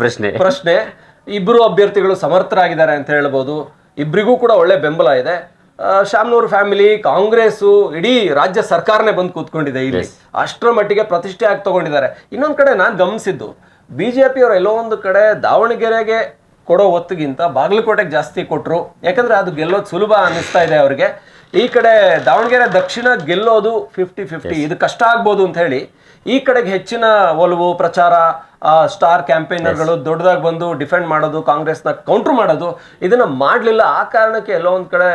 [SPEAKER 2] ಪ್ರಶ್ನೆ. ಇಬ್ರು ಅಭ್ಯರ್ಥಿಗಳು ಸಮರ್ಥರಾಗಿದ್ದಾರೆ ಅಂತ ಹೇಳ್ಬೋದು. ಇಬ್ರಿಗೂ ಕೂಡ ಒಳ್ಳೆ ಬೆಂಬಲ ಇದೆ. ಶಾಮನೂರ್ ಫ್ಯಾಮಿಲಿ, ಕಾಂಗ್ರೆಸ್, ಇಡೀ ರಾಜ್ಯ ಸರ್ಕಾರನೇ ಬಂದು ಕೂತ್ಕೊಂಡಿದೆ ಇಲ್ಲಿ. ಅಷ್ಟರ ಮಟ್ಟಿಗೆ ಪ್ರತಿಷ್ಠೆ ಆಗಿ ತಗೊಂಡಿದ್ದಾರೆ. ಇನ್ನೊಂದ್ ಕಡೆ ನಾನು ಗಮನಿಸಿದ್ದು, ಬಿಜೆಪಿ ಅವರು ಎಲ್ಲೋ ಒಂದು ಕಡೆ ದಾವಣಗೆರೆಗೆ ಕೊಡೋ ಹೊತ್ತಿಗಿಂತ ಬಾಗಲಕೋಟೆಗೆ ಜಾಸ್ತಿ ಕೊಟ್ಟರು. ಯಾಕಂದ್ರೆ ಅದು ಗೆಲ್ಲೋದು ಸುಲಭ ಅನ್ನಿಸ್ತಾ ಇದೆ ಅವ್ರಿಗೆ. ಈ ಕಡೆ ದಾವಣಗೆರೆ ದಕ್ಷಿಣ ಗೆಲ್ಲೋದು 50-50, ಇದು ಕಷ್ಟ ಆಗ್ಬೋದು ಅಂತ ಹೇಳಿ ಈ ಕಡೆಗೆ ಹೆಚ್ಚಿನ ಒಲವು, ಪ್ರಚಾರ, ಸ್ಟಾರ್ ಕ್ಯಾಂಪೇನರ್ಗಳು ದೊಡ್ಡದಾಗಿ ಬಂದು ಡಿಫೆಂಡ್ ಮಾಡೋದು, ಕಾಂಗ್ರೆಸ್ನ ಕೌಂಟರ್ ಮಾಡೋದು, ಇದನ್ನ ಮಾಡಲಿಲ್ಲ. ಆ ಕಾರಣಕ್ಕೆ ಎಲ್ಲೋ ಒಂದ್ ಕಡೆ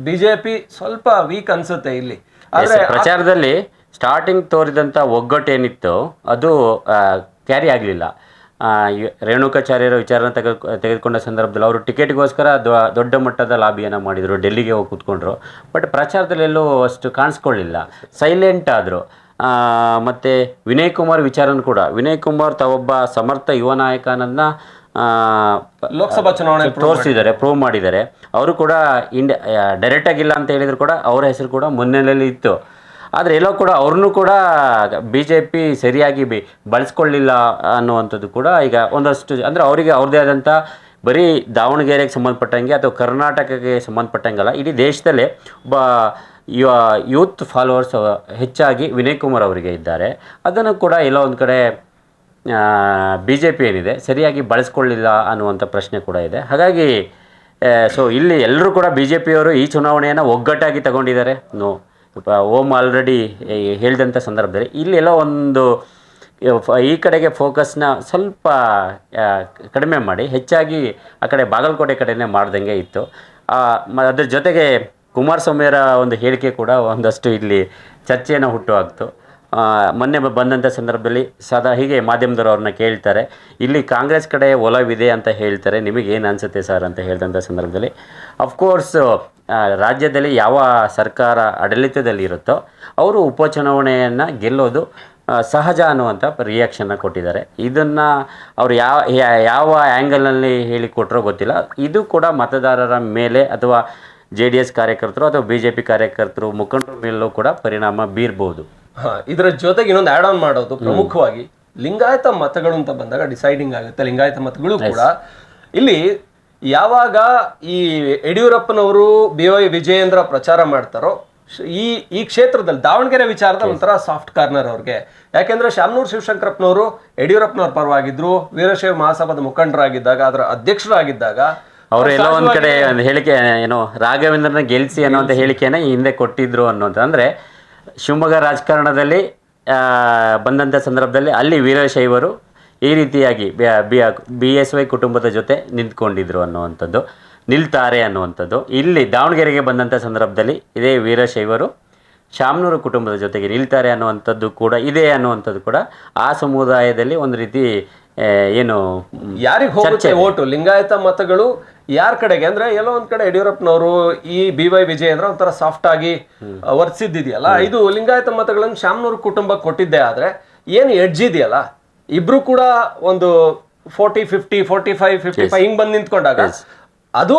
[SPEAKER 2] ಬಿಜೆಪಿ ಸ್ವಲ್ಪ ವೀಕ್ ಅನ್ಸುತ್ತೆ ಇಲ್ಲಿ. ಆದ್ರೆ ಪ್ರಚಾರದಲ್ಲಿ ಸ್ಟಾರ್ಟಿಂಗ್ ತೋರಿದಂಥ ಒಗ್ಗಟ್ಟೇನಿತ್ತು ಅದು ಕ್ಯಾರಿ ಆಗಲಿಲ್ಲ. ರೇಣುಕಾಚಾರ್ಯರ ವಿಚಾರನ ತೆಗೆದುಕೊಂಡ ಸಂದರ್ಭದಲ್ಲಿ ಅವರು ಟಿಕೆಟ್ಗೋಸ್ಕರ ದೊಡ್ಡ ಮಟ್ಟದ ಲಾಬಿಯನ್ನು ಮಾಡಿದರು, ಡೆಲ್ಲಿಗೆ ಹೋಗಿ ಕೂತ್ಕೊಂಡ್ರು. ಬಟ್ ಪ್ರಚಾರದಲ್ಲಿ ಎಲ್ಲೂ ಅಷ್ಟು ಕಾಣಿಸ್ಕೊಳ್ಳಿಲ್ಲ, ಸೈಲೆಂಟ್ ಆದರು. ಮತ್ತು ವಿನಯ್ ಕುಮಾರ್ ವಿಚಾರನೂ ಕೂಡ, ವಿನಯ್ ಕುಮಾರ್ ತಾವೊಬ್ಬ ಸಮರ್ಥ ಯುವ ನಾಯಕ ಅನ್ನೋದನ್ನ
[SPEAKER 1] ಲೋಕಸಭಾ ಚುನಾವಣೆ
[SPEAKER 2] ತೋರಿಸಿದ್ದಾರೆ, ಪ್ರೂವ್ ಮಾಡಿದ್ದಾರೆ. ಅವರು ಕೂಡ ಡೈರೆಕ್ಟ್ ಆಗಿಲ್ಲ ಅಂತ ಹೇಳಿದ್ರು ಕೂಡ ಅವರ ಹೆಸರು ಕೂಡ ಮುನ್ನೆಲೆಯಲ್ಲಿ ಇತ್ತು. ಆದರೆ ಎಲ್ಲೋ ಕೂಡ ಅವ್ರನ್ನೂ ಕೂಡ ಬಿ ಜೆ ಪಿ ಸರಿಯಾಗಿ ಬಳಸ್ಕೊಳ್ಳಿಲ್ಲ ಅನ್ನುವಂಥದ್ದು ಕೂಡ ಈಗ ಒಂದಷ್ಟು, ಅಂದರೆ ಅವರಿಗೆ ಅವ್ರದ್ದೇ ಆದಂಥ ಬರೀ ದಾವಣಗೆರೆಗೆ ಸಂಬಂಧಪಟ್ಟಂಗೆ ಅಥವಾ ಕರ್ನಾಟಕಕ್ಕೆ ಸಂಬಂಧಪಟ್ಟಂಗಲ್ಲ, ಇಡೀ ದೇಶದಲ್ಲೇ ಒಬ್ಬ ಯೂತ್ ಫಾಲೋವರ್ಸ್ ಹೆಚ್ಚಾಗಿ ವಿನಯ್ ಕುಮಾರ್ ಅವರಿಗೆ ಇದ್ದಾರೆ. ಅದನ್ನು ಕೂಡ ಎಲ್ಲೋ ಒಂದು ಕಡೆ ಬಿ ಜೆ ಪಿ ಏನಿದೆ ಸರಿಯಾಗಿ ಬಳಸ್ಕೊಳ್ಳಿಲ್ಲ ಅನ್ನುವಂಥ ಪ್ರಶ್ನೆ ಕೂಡ ಇದೆ. ಹಾಗಾಗಿ ಸೊ ಇಲ್ಲಿ ಎಲ್ಲರೂ ಕೂಡ ಬಿ ಜೆ ಪಿಯವರು ಈ ಚುನಾವಣೆಯನ್ನು ಒಗ್ಗಟ್ಟಾಗಿ ತಗೊಂಡಿದ್ದಾರೆ. ಓಮ್ ಆಲ್ರೆಡಿ ಹೇಳಿದಂಥ ಸಂದರ್ಭದಲ್ಲಿ ಇಲ್ಲೆಲ್ಲ ಒಂದು ಈ ಕಡೆಗೆ ಫೋಕಸ್ನ ಸ್ವಲ್ಪ ಕಡಿಮೆ ಮಾಡಿ ಹೆಚ್ಚಾಗಿ ಆ ಕಡೆ ಬಾಗಲಕೋಟೆ ಕಡೆನೇ ಮಾಡ್ದಂಗೆ ಇತ್ತು. ಅದ್ರ ಜೊತೆಗೆ ಕುಮಾರಸ್ವಾಮಿಯವರ ಒಂದು ಹೇಳಿಕೆ ಕೂಡ ಒಂದಷ್ಟು ಇಲ್ಲಿ ಚರ್ಚೆಯನ್ನು ಹುಟ್ಟುಹಾಕ್ತು. ಮೊನ್ನೆ ಬಂದಂಥ ಸಂದರ್ಭದಲ್ಲಿ ಹೀಗೆ ಮಾಧ್ಯಮದವರು ಅವ್ರನ್ನ ಕೇಳ್ತಾರೆ, ಇಲ್ಲಿ ಕಾಂಗ್ರೆಸ್ ಕಡೆ ಒಲವಿದೆ ಅಂತ ಹೇಳ್ತಾರೆ, ನಿಮಗೆ ಏನು ಅನಿಸುತ್ತೆ ಸರ್ ಅಂತ ಹೇಳಿದಂಥ ಸಂದರ್ಭದಲ್ಲಿ ಅಫ್ಕೋರ್ಸ್ ರಾಜ್ಯದಲ್ಲಿ ಯಾವ ಸರ್ಕಾರ ಆಡಳಿತದಲ್ಲಿ ಇರುತ್ತೋ ಅವರು ಉಪಚುನಾವಣೆಯನ್ನು ಗೆಲ್ಲೋದು ಸಹಜ ಅನ್ನುವಂಥ ರಿಯಾಕ್ಷನ್ನ ಕೊಟ್ಟಿದ್ದಾರೆ. ಇದನ್ನು ಅವರು ಯಾವ ಆ್ಯಂಗಲ್ನಲ್ಲಿ ಹೇಳಿಕೊಟ್ರೋ ಗೊತ್ತಿಲ್ಲ. ಇದು ಕೂಡ ಮತದಾರರ ಮೇಲೆ ಅಥವಾ JDS ಕಾರ್ಯಕರ್ತರು ಅಥವಾ BJP ಕಾರ್ಯಕರ್ತರು ಮುಖಂಡರ ಮೇಲೂ ಕೂಡ ಪರಿಣಾಮ ಬೀರ್ಬೋದು.
[SPEAKER 1] ಇದರ ಜೊತೆಗೆ ಇನ್ನೊಂದು ಆ್ಯಡ್ ಆನ್ ಮಾಡೋದು ಪ್ರಮುಖವಾಗಿ ಲಿಂಗಾಯತ ಮತಗಳು ಅಂತ ಬಂದಾಗ ಡಿಸೈಡಿಂಗ್ ಆಗುತ್ತೆ. ಲಿಂಗಾಯತ ಮತಗಳು ಕೂಡ ಇಲ್ಲಿ ಯಾವಾಗ ಈ ಯಡಿಯೂರಪ್ಪನವರು BY ವಿಜಯೇಂದ್ರ ಪ್ರಚಾರ ಮಾಡ್ತಾರೋ ಈ ಕ್ಷೇತ್ರದಲ್ಲಿ ದಾವಣಗೆರೆ ವಿಚಾರದಲ್ಲಿ ಒಂಥರ ಸಾಫ್ಟ್ ಕಾರ್ನರ್ ಅವ್ರಿಗೆ. ಯಾಕೆಂದ್ರೆ ಶಾಮನೂರು ಶಿವಶಂಕರಪ್ಪನವರು ಯಡಿಯೂರಪ್ಪನವ್ರ ಪರವಾಗಿದ್ರು, ವೀರಶೈವ ಮಹಾಸಭಾದ ಮುಖಂಡರಾಗಿದ್ದಾಗ, ಅದರ ಅಧ್ಯಕ್ಷರಾಗಿದ್ದಾಗ
[SPEAKER 2] ಅವರು ಎಲ್ಲೋ ಒಂದು ಕಡೆ ಒಂದು ಹೇಳಿಕೆ ಏನೋ ರಾಘವೇಂದ್ರನ ಗೆಲ್ಲಿಸಿ ಅನ್ನೋಂಥ ಹೇಳಿಕೆಯನ್ನು ಹಿಂದೆ ಕೊಟ್ಟಿದ್ರು ಅನ್ನೋದು. ಅಂದರೆ ಶಿವಮೊಗ್ಗ ರಾಜಕಾರಣದಲ್ಲಿ ಬಂದಂಥ ಸಂದರ್ಭದಲ್ಲಿ ಅಲ್ಲಿ ವೀರಶೈವರು ಈ ರೀತಿಯಾಗಿ BSY ಕುಟುಂಬದ ಜೊತೆ ನಿಂತ್ಕೊಂಡಿದ್ರು ಅನ್ನುವಂಥದ್ದು, ನಿಲ್ತಾರೆ ಅನ್ನುವಂಥದ್ದು. ಇಲ್ಲಿ ದಾವಣಗೆರೆಗೆ ಬಂದಂಥ ಸಂದರ್ಭದಲ್ಲಿ ಇದೇ ವೀರಶೈವರು ಶಾಮನೂರು ಕುಟುಂಬದ ಜೊತೆಗೆ ನಿಲ್ತಾರೆ ಅನ್ನುವಂಥದ್ದು ಕೂಡ ಇದೆ ಅನ್ನುವಂಥದ್ದು ಕೂಡ ಆ ಸಮುದಾಯದಲ್ಲಿ ಒಂದು ರೀತಿ ಏನು
[SPEAKER 1] ಯಾರಿಗೆ ಹೋಗುತ್ತೆ ಓಟು, ಲಿಂಗಾಯತ ಮತಗಳು ಯಾರ ಕಡೆಗೆ ಅಂದ್ರೆ ಎಲ್ಲೋ ಒಂದ್ ಕಡೆ ಯಡಿಯೂರಪ್ಪನವರು ಈ BY ವಿಜಯೇಂದ್ರ ಒಂಥರ ಸಾಫ್ಟ್ ಆಗಿ ವರ್ತಿಸಿದ್ದಿದೆಯಲ್ಲ, ಇದು ಲಿಂಗಾಯತ ಮತಗಳನ್ನು ಶಾಮನೂರು ಕುಟುಂಬಕ್ಕೆ ಕೊಟ್ಟಿದ್ದೆ. ಆದ್ರೆ ಏನು ಎಡ್ಜ್ ಇದೆಯಲ್ಲ, ಇಬ್ರು ಕೂಡ ಒಂದು 40-50, 45-55 ಹಿಂಗ್ ಬಂದು ನಿಂತ್ಕೊಂಡಾಗ ಅದು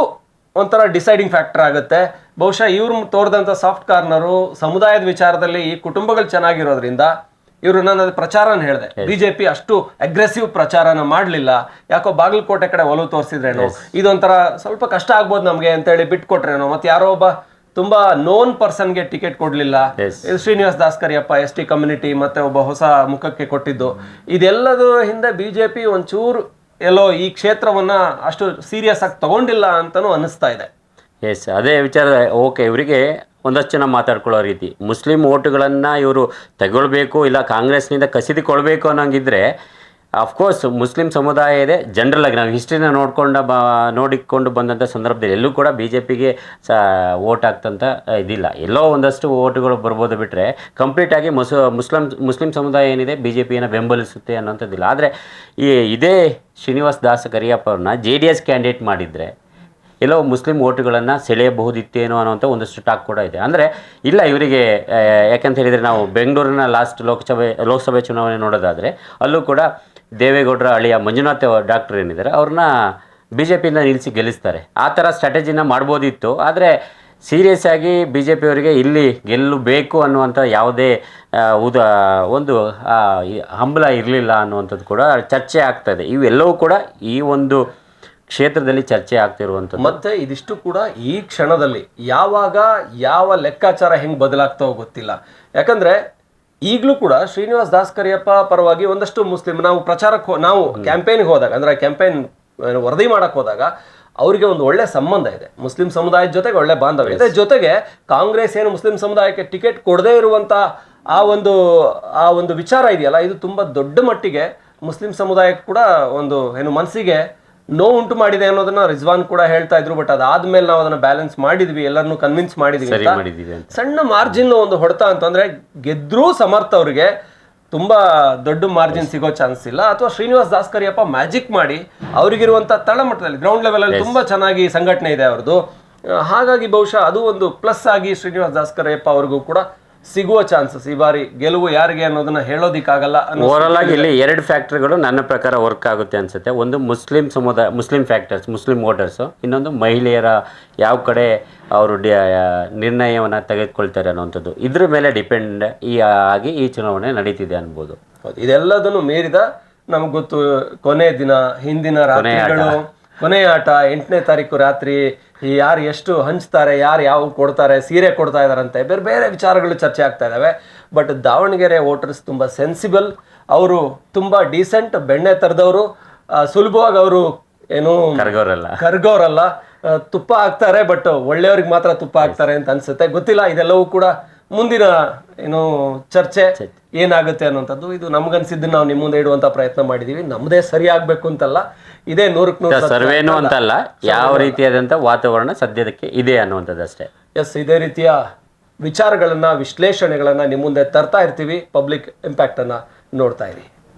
[SPEAKER 1] ಒಂಥರ ಡಿಸೈಡಿಂಗ್ ಫ್ಯಾಕ್ಟರ್ ಆಗುತ್ತೆ. ಬಹುಶಃ ಇವ್ರು ತೋರಿದಂಥ ಸಾಫ್ಟ್ ಕಾರ್ನರು ಸಮುದಾಯದ ವಿಚಾರದಲ್ಲಿ ಈ ಕುಟುಂಬಗಳು ಚೆನ್ನಾಗಿರೋದ್ರಿಂದ ಇವರು ನನ್ನ ಪ್ರಚಾರನ ಹೇಳಿದೆ, BJP ಅಷ್ಟು ಅಗ್ರೆಸಿವ್ ಪ್ರಚಾರನ ಮಾಡಲಿಲ್ಲ, ಯಾಕೋ ಬಾಗಲಕೋಟೆ ಕಡೆ ಒಲವು ತೋರಿಸಿದ್ರೇನೋ, ಇದೊಂಥರ ಸ್ವಲ್ಪ ಕಷ್ಟ ಆಗ್ಬೋದು ನಮಗೆ ಅಂತೇಳಿ ಬಿಟ್ಕೊಟ್ರೇನೋ, ಮತ್ತೆ ಯಾರೋ ಒಬ್ಬ ತುಂಬಾ ನೋನ್ ಪರ್ಸನ್ಗೆ ಟಿಕೆಟ್ ಕೊಡ್ಲಿಲ್ಲ, ಶ್ರೀನಿವಾಸ್ ದಾಸ್ಕರಿಯಪ್ಪ ST ಕಮ್ಯುನಿಟಿ ಮತ್ತೆ ಒಬ್ಬ ಹೊಸ ಮುಖಕ್ಕೆ ಕೊಟ್ಟಿದ್ದು, ಇದೆಲ್ಲದರ ಹಿಂದೆ BJP ಒಂಚೂರು ಎಲ್ಲೋ ಈ ಕ್ಷೇತ್ರವನ್ನ ಅಷ್ಟು ಸೀರಿಯಸ್ ಆಗಿ ತಗೊಂಡಿಲ್ಲ ಅಂತಾನೂ ಅನಿಸ್ತಾ ಇದೆ.
[SPEAKER 2] ಅದೇ ವಿಚಾರ. ಓಕೆ, ಇವರಿಗೆ ಒಂದಷ್ಟು ಜನ ಮಾತಾಡ್ಕೊಳ್ಳೋ ರೀತಿ. ಮುಸ್ಲಿಂ ಓಟುಗಳನ್ನು ಇವರು ತಗೊಳ್ಬೇಕು, ಇಲ್ಲ ಕಾಂಗ್ರೆಸ್ನಿಂದ ಕಸಿದುಕೊಳ್ಬೇಕು ಅನ್ನೋಂಗಿದ್ರೆ ಅಫ್ಕೋರ್ಸ್ ಮುಸ್ಲಿಂ ಸಮುದಾಯ ಇದೆ. ಜನರಲಾಗಿ ನಾವು ಹಿಸ್ಟ್ರಿನ ನೋಡಿಕೊಂಡು ಬಂದಂಥ ಸಂದರ್ಭದಲ್ಲಿ ಎಲ್ಲೂ ಕೂಡ ಬಿ ಜೆ ಪಿಗೆ ಓಟ್ ಆಗ್ತಂತ ಇದಿಲ್ಲ. ಎಲ್ಲೋ ಒಂದಷ್ಟು ಓಟುಗಳು ಬರ್ಬೋದು ಬಿಟ್ಟರೆ ಕಂಪ್ಲೀಟಾಗಿ ಮುಸ್ಲಿಂ ಸಮುದಾಯ ಏನಿದೆ ಬಿ ಜೆ ಪಿಯನ್ನು ಬೆಂಬಲಿಸುತ್ತೆ ಅನ್ನೋಂಥದ್ದಿಲ್ಲ. ಆದರೆ ಇದೇ ಶ್ರೀನಿವಾಸ್ ದಾಸ್ ಕರಿಯಪ್ಪ ಅವ್ರನ್ನ JDS ಕ್ಯಾಂಡಿಡೇಟ್ ಮಾಡಿದರೆ ಎಲ್ಲೋ ಮುಸ್ಲಿಂ ಓಟುಗಳನ್ನು ಸೆಳೆಯಬಹುದಿತ್ತೇನೋ ಅನ್ನೋಂಥ ಒಂದಷ್ಟು ಟಾಕ್ ಕೂಡ ಇದೆ. ಅಂದರೆ ಇಲ್ಲ ಇವರಿಗೆ, ಯಾಕಂತ ಹೇಳಿದರೆ ನಾವು ಬೆಂಗಳೂರಿನ ಲಾಸ್ಟ್ ಲೋಕಸಭೆ ಚುನಾವಣೆ ನೋಡೋದಾದರೆ ಅಲ್ಲೂ ಕೂಡ ದೇವೇಗೌಡರ ಅಳಿಯ ಮಂಜುನಾಥ್ ಡಾಕ್ಟರ್ ಏನಿದ್ದಾರೆ ಅವ್ರನ್ನ BJPಯಿಂದ ನಿಲ್ಲಿಸಿ ಗೆಲ್ಲಿಸ್ತಾರೆ. ಆ ಥರ ಸ್ಟ್ರಾಟಜಿನ ಮಾಡ್ಬೋದಿತ್ತು. ಆದರೆ ಸೀರಿಯಸ್ ಆಗಿ BJP ಅವರಿಗೆ ಇಲ್ಲಿ ಗೆಲ್ಲಬೇಕು ಅನ್ನುವಂಥ ಯಾವುದೇ ಒಂದು ಹಂಬಲ ಇರಲಿಲ್ಲ ಅನ್ನುವಂಥದ್ದು ಕೂಡ ಚರ್ಚೆ ಆಗ್ತಾಯಿದೆ. ಇವೆಲ್ಲವೂ ಕೂಡ ಈ ಒಂದು ಕ್ಷೇತ್ರದಲ್ಲಿ ಚರ್ಚೆ ಆಗ್ತಿರುವಂಥದ್ದು.
[SPEAKER 1] ಮತ್ತೆ ಇದಿಷ್ಟು ಕೂಡ ಈ ಕ್ಷಣದಲ್ಲಿ ಯಾವಾಗ ಯಾವ ಲೆಕ್ಕಾಚಾರ ಹೆಂಗೆ ಬದಲಾಗ್ತಾವೋ ಗೊತ್ತಿಲ್ಲ. ಯಾಕಂದ್ರೆ ಈಗಲೂ ಕೂಡ ಶ್ರೀನಿವಾಸ್ ದಾಸ್ ಕರಿಯಪ್ಪ ಪರವಾಗಿ ಒಂದಷ್ಟು ಮುಸ್ಲಿಂ ನಾವು ಕ್ಯಾಂಪೇನ್ಗೆ ಹೋದಾಗ, ಅಂದ್ರೆ ಕ್ಯಾಂಪೇನ್ ವರದಿ ಮಾಡಕ್ ಹೋದಾಗ ಅವರಿಗೆ ಒಂದು ಒಳ್ಳೆ ಸಂಬಂಧ ಇದೆ ಮುಸ್ಲಿಂ ಸಮುದಾಯದ ಜೊತೆಗೆ, ಒಳ್ಳೆ ಬಾಂಧವ್ಯ ಇದೆ. ಜೊತೆಗೆ ಕಾಂಗ್ರೆಸ್ ಏನು ಮುಸ್ಲಿಂ ಸಮುದಾಯಕ್ಕೆ ಟಿಕೆಟ್ ಕೊಡದೇ ಇರುವಂತ ಆ ಒಂದು ವಿಚಾರ ಇದೆಯಲ್ಲ, ಇದು ತುಂಬಾ ದೊಡ್ಡ ಮಟ್ಟಿಗೆ ಮುಸ್ಲಿಂ ಸಮುದಾಯಕ್ಕೆ ಕೂಡ ಒಂದು ಮನಸ್ಸಿಗೆ ನೋವು ಉಂಟು ಮಾಡಿದೆ ಅನ್ನೋದನ್ನ ರಿಜ್ವಾನ್ ಕೂಡ ಹೇಳ್ತಾ ಇದ್ರು. ಬಟ್ ಅದಾದ್ಮೇಲೆ ನಾವು ಅದನ್ನ ಬ್ಯಾಲೆನ್ಸ್ ಮಾಡಿದ್ವಿ, ಎಲ್ಲರನ್ನು ಕನ್ವಿನ್ಸ್ ಮಾಡಿದ್ವಿ. ಸಣ್ಣ ಮಾರ್ಜಿನ್ ಒಂದು ಹೊಡೆತ ಅಂತಂದ್ರೆ ಗೆದ್ರೂ ಸಮರ್ಥ ಅವ್ರಿಗೆ ತುಂಬಾ ದೊಡ್ಡ ಮಾರ್ಜಿನ್ ಸಿಗೋ ಚಾನ್ಸ್ ಇಲ್ಲ. ಅಥವಾ ಶ್ರೀನಿವಾಸ್ ದಾಸ್ ಕರಿಯಪ್ಪ ಮ್ಯಾಜಿಕ್ ಮಾಡಿ ಅವರಿಗಿರುವಂತ ತಳಮಟ್ಟದಲ್ಲಿ ಗ್ರೌಂಡ್ ಲೆವೆಲ್ ಅಲ್ಲಿ ತುಂಬಾ ಚೆನ್ನಾಗಿ ಸಂಘಟನೆ ಇದೆ ಅವ್ರದ್ದು. ಹಾಗಾಗಿ ಬಹುಶಃ ಅದು ಒಂದು ಪ್ಲಸ್ ಆಗಿ ಶ್ರೀನಿವಾಸ್ ದಾಸ್ ಕರಿಯಪ್ಪ ಅವ್ರಿಗೂ ಕೂಡ ಸಿಗುವ ಚಾನ್ಸಸ್. ಈ ಬಾರಿ ಗೆಲುವು ಯಾರಿಗೆ ಅನ್ನೋದನ್ನ ಹೇಳೋದಿಕ್ಕಾಗಲ್ಲ.
[SPEAKER 2] ಓವರಾಲ್ ಆಗಿ ಇಲ್ಲಿ 2 ಫ್ಯಾಕ್ಟರ್ಗಳು ನನ್ನ ಪ್ರಕಾರ ವರ್ಕ್ ಆಗುತ್ತೆ ಅನ್ಸುತ್ತೆ. ಒಂದು ಮುಸ್ಲಿಂ ಫ್ಯಾಕ್ಟರ್ಸ್, ಮುಸ್ಲಿಂ ವೋಟರ್ಸು. ಇನ್ನೊಂದು ಮಹಿಳೆಯರ ಯಾವ ಕಡೆ ಅವರು ನಿರ್ಣಯವನ್ನು ತೆಗೆದುಕೊಳ್ತಾರೆ ಅನ್ನೋಂಥದ್ದು. ಇದ್ರ ಮೇಲೆ ಡಿಪೆಂಡ್ ಆಗಿ ಈ ಚುನಾವಣೆ ನಡೀತಿದೆ ಅನ್ಬೋದು.
[SPEAKER 1] ಇದೆಲ್ಲದನ್ನು ಮೀರಿದ ನಮ್ಗೆ ಗೊತ್ತು, ಕೊನೆ ದಿನ, ಹಿಂದಿನ ರಾತ್ರಿಗಳು, ಕೊನೆಯ ಆಟ 8ನೇ ತಾರೀಕು ರಾತ್ರಿ ಯಾರು ಎಷ್ಟು ಹಂಚ್ತಾರೆ, ಯಾರು ಯಾವ ಕೊಡ್ತಾರೆ, ಸೀರೆ ಕೊಡ್ತಾ ಇದಾರಂತೆ, ಬೇರೆ ಬೇರೆ ವಿಚಾರಗಳು ಚರ್ಚೆ ಆಗ್ತಾ ಇದಾವೆ. ಬಟ್ ದಾವಣಗೆರೆ ವೋಟರ್ಸ್ ತುಂಬ ಸೆನ್ಸಿಬಲ್, ಅವರು ತುಂಬ ಡೀಸೆಂಟ್, ಬೆಣ್ಣೆ ತರದವರು, ಸುಲಭವಾಗಿ ಅವರು ಕರ್ಗೋರಲ್ಲ, ತುಪ್ಪ ಹಾಕ್ತಾರೆ. ಬಟ್ ಒಳ್ಳೆಯವ್ರಿಗೆ ಮಾತ್ರ ತುಪ್ಪ ಹಾಕ್ತಾರೆ ಅಂತ ಅನ್ಸುತ್ತೆ. ಗೊತ್ತಿಲ್ಲ, ಇದೆಲ್ಲವೂ ಕೂಡ ಮುಂದಿನ ಚರ್ಚೆ ಏನಾಗುತ್ತೆ ಅನ್ನೋಂಥದ್ದು. ಇದು ನಮ್ಗನ್ಸಿದ್ದು ನಾವು ನಿಮ್ಮ ಮುಂದೆ ಇಡುವಂತ ಪ್ರಯತ್ನ ಮಾಡಿದೀವಿ. ನಮ್ಮದೇ ಸರಿ ಆಗ್ಬೇಕು ಅಂತಲ್ಲ, ಇದೇ 100%
[SPEAKER 2] ಸರ್ವೇನು ಅಂತಲ್ಲ, ಯಾವ ರೀತಿಯಾದಂಥ ವಾತಾವರಣ ಸದ್ಯದಕ್ಕೆ ಇದೆ ಅನ್ನುವಂಥದ್ದು ಅಷ್ಟೇ.
[SPEAKER 1] ಎಸ್, ಇದೇ ರೀತಿಯ ವಿಚಾರಗಳನ್ನ, ವಿಶ್ಲೇಷಣೆಗಳನ್ನ ನಿಮ್ಮ ಮುಂದೆ ತರ್ತಾ ಇರ್ತೀವಿ. ಪಬ್ಲಿಕ್ ಇಂಪ್ಯಾಕ್ಟ್ ಅನ್ನ ನೋಡ್ತಾ ಇರಿ.